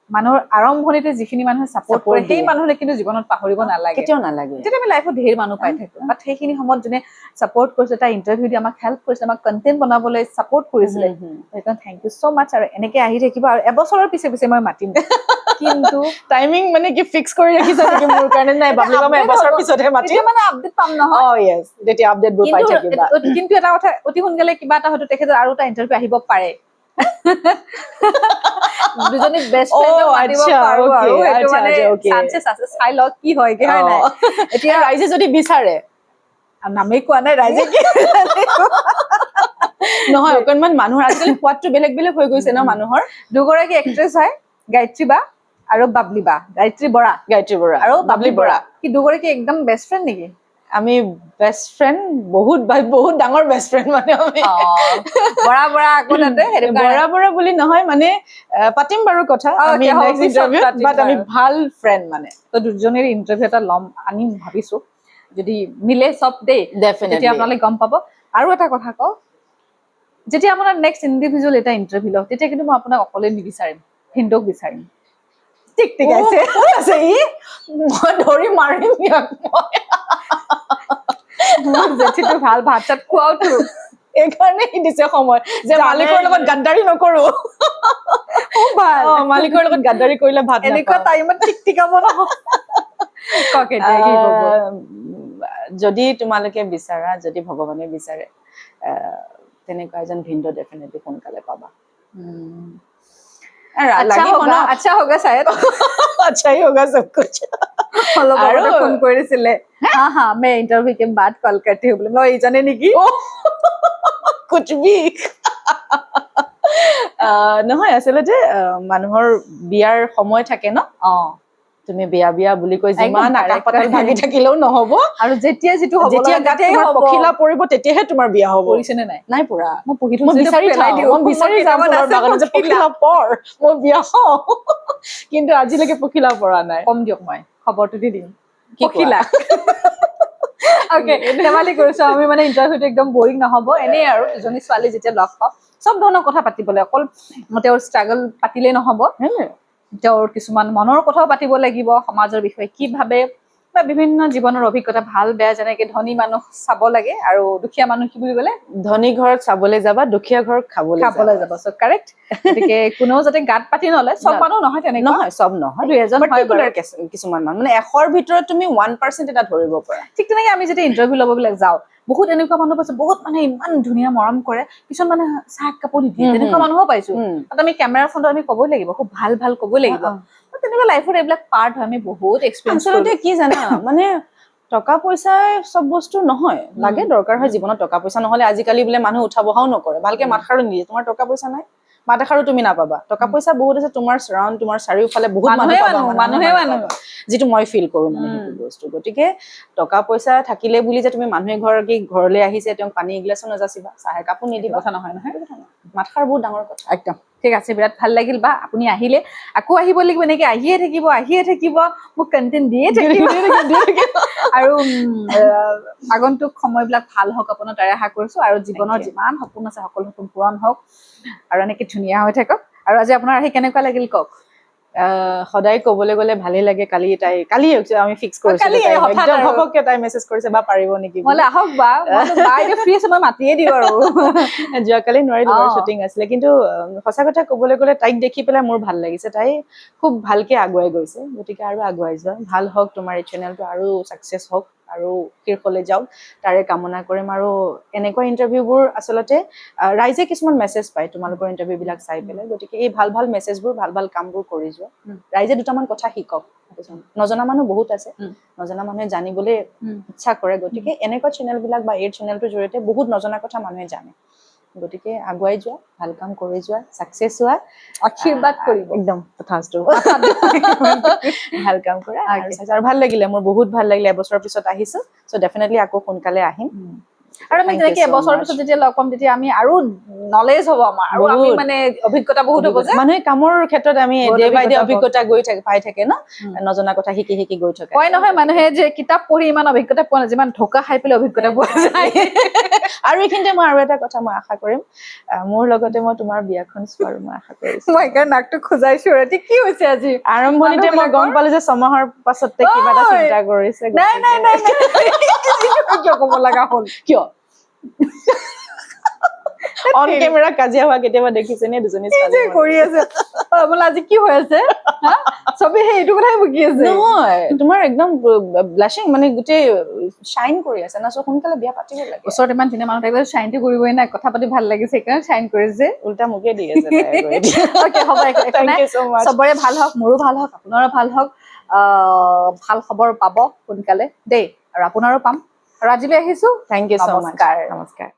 মানুহৰ আৰম্ভণিতে যিখিনি মানুহে ছাপোৰ্ট কৰে সেই মানুহে কিন্তু জীৱনত পাহৰিব নালাগে কেতিয়াও নালাগে যেতিয়া আমি লাইফত ধেৰ মানুহ পাই থাকো বাট সেইখিনি সময়ত যোনে ছাপোৰ্ট কৰিছে এটা ইণ্টাৰভিউ দি আমাক হেল্প কৰিছে আমাক কণ্টেণ্ট বনাবলৈ ছাপোৰ্ট কৰিছিলে সেইকাৰণে থেংক ইউ ছ' মাছ আৰু এনেকে আহি থাকিব আৰু এবছৰৰ পিছে পিছে মই মাতিম কিন্তু টাইমিং মানে কি ফিক্স কৰি ৰাখিছা নেকি মোৰ কাৰণে নাই বাবলি মই এবছৰ পিছতহে মাতিম মানে আপডেট পাম নহয় ইয়েছ তেতিয়া আপডেটবোৰ পাই থাকিবা কিন্তু এটা কথা অতি সোনকালে কিবা এটা হয়তো তেখেতৰ আৰু এটা ইণ্টাৰভিউ আহিব পাৰে দুজনী বেষ্ট ফ্ৰেণ্ডক মাতিব পাৰো আৰু সেইটো মানে চান্সেছ আছে চাই লওক কি হয় কি হয় নাই এতিয়া ৰাইজে যদি বিচাৰে নামেই কোৱা নাই ৰাইজে কি নহয় অকণমান মানুহৰ আজিকালি সোৱাদটো বেলেগ বেলেগ হৈ গৈছে ন মানুহৰ দুগৰাকী এক্ট্ৰেছ হয় গায়ত্ৰী বা আৰু বাবলি বা গায়ত্ৰী বৰা আৰু বাবলি বৰা কি দুগৰাকী একদম বেষ্ট ফ্ৰেণ্ড নেকি আমি বেষ্ট ফ্ৰেণ্ড বহুত ডাঙৰ বেষ্ট ফ্ৰেণ্ড মানে আমি বৰা আকৌ তাতে বৰা বুলি নহয় মানে পাতিম বাৰু কথা আমি নেক্সট ইণ্টাৰভিউ বাট আমি ভাল ফ্ৰেণ্ড মানে তো দুজনীৰ ইণ্টাৰভিউ এটা ল'ম আনিম ভাবিছো যদি মিলে চব দেই তেতিয়া আপোনালোকে গম পাব আৰু এটা কথা কওঁ যেতিয়া আপোনাৰ নেক্সট ইণ্ডিভিজুৱেল এটা ইণ্টাৰভিউ লওঁ তেতিয়া কিন্তু মই আপোনাক অকলে নিবিচাৰিম ভিন্দক বিচাৰিম ঠিক ঠিক আছে মই ধৰি মাৰিম ইয়াক মই জেঠিটো ভাল ভাত চাত খোৱাওতো এইকাৰণে দিছে সময় যে মালিকৰ লগত গাদ্দাৰি নকৰো মালিকৰ লগত গাদ্দাৰি কৰিলে ভাত এনেকুৱা টাইমত ঠিক ঠিকাব নহয় যদি তোমালোকে বিচাৰা যদি ভগৱানে বিচাৰে তেনেকুৱা এজন ভিন্দ ডেফিনেটলি সোনকালে পাবা আচ্ছা হোগা শায়দ अच्छा ही होगा सब कुछ আৰু ফোন কৰিছিলে হা मैं इंटरव्यू के बाद कॉल करती हूँ মই ইজানে নেকি कुछ भी নহয় আচলতে মানুহৰ বিয়াৰ সময় থাকে ন তুমি বিয়া বুলি কৈ যিমান আকাশ পাতাল ভাগি থাকিলেও নহব আৰু যেতিয়া যিটো হ'ব যেতিয়া গাত তোমাৰ পখিলা পৰিব তেতিয়াহে তোমাৰ বিয়া হ'ব পৰিছেনে নাই পৰা মই পঢ়ি মই বিচাৰি যাম ফুলৰ বাগানত যে পখিলা পৰ মই বিয়া হওঁ কিন্তু আজিলৈকে পখিলা পৰা নাই কম দিয়ক মই খবৰটো দি দিম পখিলা ওকে ধেমালি কৰিছো আমি মানে ইণ্টাৰভিউটো একদম বৰিং নহ'ব এনেই আৰু এজনী ছোৱালী যেতিয়া লগ পাওঁ চব ধৰণৰ কথা পাতিবলৈ অকল তেওঁৰ ষ্ট্ৰাগল পাতিলেই নহ'ব তেওঁৰ কিছুমান মনৰ কথাও পাতিব লাগিব সমাজৰ বিষয়ে কি ভাবে বা বিভিন্ন জীৱনৰ অভিজ্ঞতা ভাল বেয়া যেনেকে ধনী মানুহ চাব লাগে আৰু দুখীয়া মানুহ কি বুলি ক'লে ধনী ঘৰত চাবলৈ যাবা দুখীয়া ঘৰত খাবলৈ যাব সো কাৰেক্ট গতিকে কোনেও যাতে গাত পাতি নলয় চব মানুহ নহয় তেনেকুৱা নহয় চব নহয় এজন কিছুমান মানুহ মানে 100ৰ ভিতৰত তুমি 1% এটা ধৰিব পাৰা ঠিক তেনেকে আমি যেতিয়া ইণ্টাৰভিউ ল'বলৈ যাওঁ বহুত এনেকুৱা মানুহ পাইছো বহুত মানে ইমান ধুনীয়া মৰম কৰে কিছুমান মানে চাহ কাপোৰ নিদিয়ে তেনেকুৱা মানুহো পাইছো তাত আমি কেমেৰাৰ ফ্ৰণ্টত আমি ক'বই লাগিব খুব ভাল ক'বই লাগিব তেনেকুৱা লাইফৰ এইবিলাক পাৰ্ট হয় আমি বহুত এক্সপেৰিয়েঞ্চ আচলতে কি জানা মানে টকা পইচাই চব বস্তু নহয় লাগে দৰকাৰ হয় জীৱনত টকা পইচা নহলে আজিকালি বোলে মানুহ উঠা বহাও নকৰে ভালকে মাতষাৰো নিদিয়ে তোমাৰ টকা পইচা নাই মাতষাৰো তুমি নাপাবা টকা পইচা বহুত আছে তোমাৰ চাৰাউণ্ড তোমাৰ চাৰিওফালে বহুত মানুহে যিটো মই ফিল কৰো মানে সেইটো বস্তু গতিকে টকা পইচা থাকিলে বুলি যে তুমি মানুহে ঘৰলৈ আহিছে তেওঁক পানী এগিলাচো নাযাচিবা চাহে কাপোৰ নিদিবা কথা নহয় মাতষাৰ বহুত ডাঙৰ কথা একদম ঠিক আছে বিৰাট ভাল লাগিল বা আপুনি আহিলে আকৌ আহিব লাগিব এনেকে আহিয়ে থাকিব মোক কণ্টেণ্ট দিয়ে থাকিব আৰু আগন্তুক সময়বিলাক ভাল হওক আপোনাৰ তাৰে আশা কৰিছো আৰু জীৱনৰ যিমান সপোন আছে সকলো সপোন পূৰণ হওক আৰু এনেকে ধুনীয়া হৈ থাকক আৰু আজি আপোনাৰ আহি কেনেকুৱা লাগিল কওক সদায় ক'বলৈ গ'লে ভালেই লাগে কালি আমি ফিক্স কৰিছিলো একদম ঘপককে তাই মেছেজ কৰিছে বা পাৰিব নেকি বোলে আহক বা এতিয়া ফ্ৰী আছে মই মাতিয়ে দিওঁ আৰু যোৱাকালি নোৱাৰিলো শ্বুটিং আছিলে কিন্তু সঁচা কথা ক'বলৈ গ'লে তাইক দেখি পেলাই মোৰ ভাল লাগিছে তাই খুব ভালকে আগুৱাই গৈছে গতিকে আৰু আগুৱাই যোৱা ভাল হওক তোমাৰ এই চেনেলটো আৰু ছাকচেছ হওক আৰু শীৰ্ষলৈ যাওক তাৰে কামনা কৰিম আৰু এনেকুৱা ইণ্টাৰভিউবোৰ আচলতে ৰাইজে কিছুমান মেছেজ পায় তোমালোকৰ ইণ্টাৰভিউ বিলাক চাই পেলাই গতিকে এই ভাল ভাল মেছেজবোৰ ভাল ভাল কামবোৰ কৰি যোৱা ৰাইজে দুটামান কথা শিকক নজনা মানুহ বহুত আছে নজনা মানুহে জানিবলৈ ইচ্ছা কৰে গতিকে এনেকুৱা চেনেল বিলাক বা এই চেনেলটোৰ জৰিয়তে বহুত নজনা কথা মানুহে জানে গতিকে আগুৱাই যোৱা ভাল কাম কৰি যোৱা সাকসেস হোৱা আশীৰ্বাদ কৰিব একদম তথাস্তু ভাল কাম কৰা আৰু ভাল লাগিলে মোৰ বহুত ভাল লাগিলে এবছৰৰ পিছত আহিছো সো ডেফিনেটলি আকৌ সোনকালে আহিম আৰু আমি তেনেকে এবছৰৰ পিছত যেতিয়া লগ পাম তেতিয়া আমি আৰু নলেজ হ'ব আমাৰ আৰু আমি মানে অভিজ্ঞতা বহুত হ'ব যে মানুহে কামৰ ক্ষেত্ৰত আমি ডে বাই ডে অভিজ্ঞতা গৈ থাকে পাই থাকে ন নজনা কথা শিকি শিকি গৈ থাকে কয় নহয় মানুহে যে কিতাপ পঢ়ি ইমান অভিজ্ঞতা পোৱা নাই যিমান ঢোকা খাই পেলাই অভিজ্ঞতা পোৱা যায় আৰু এইখিনিতে মই আৰু এটা কথা মই আশা কৰিম মোৰ লগতে মই তোমাৰ বিয়াখন চোৱাৰো মই আশা কৰিছো মই কাৰণ নাকটো খোজাইছো ৰাতি কি হৈছে আজি আৰম্ভণিতে মই গম পালো যে 6 মাহৰ পাছতে কিবা এটা চিন্তা কৰিছে নাই নাই নাই কিয় ক'ব লগা হ'ল কিয় অন কেমেৰা কাজিয়া হোৱা কেতিয়াবা দেখিছে নে দুজনী ছোৱালী কৰি আছে বোলে আজি কি হৈ আছে চবে সেইটো কথাই বকি আছে নহয় তোমাৰ একদম ব্লাশিং মানে গোটেই শাইন কৰি আছে না সো সোনকালে বিয়া পাতিব লাগে ওচৰত ইমান ধুনীয়া মানুহ থাকিলে শাইনটো কৰিবই নাই কথা পাতি ভাল লাগিছে সেইকাৰণে শাইন কৰিছে উল্টা মোকে দি আছে ওকে হ'ব Thank you so much. চবৰে ভাল হওক মোৰো ভাল হওক আপোনাৰো ভাল হওক ভাল খবৰ পাব সোনকালে দেই আৰু আপোনাৰো পাম আৰু আজিলৈ আহিছো Thank you so much. নমস্কাৰ নমস্কাৰ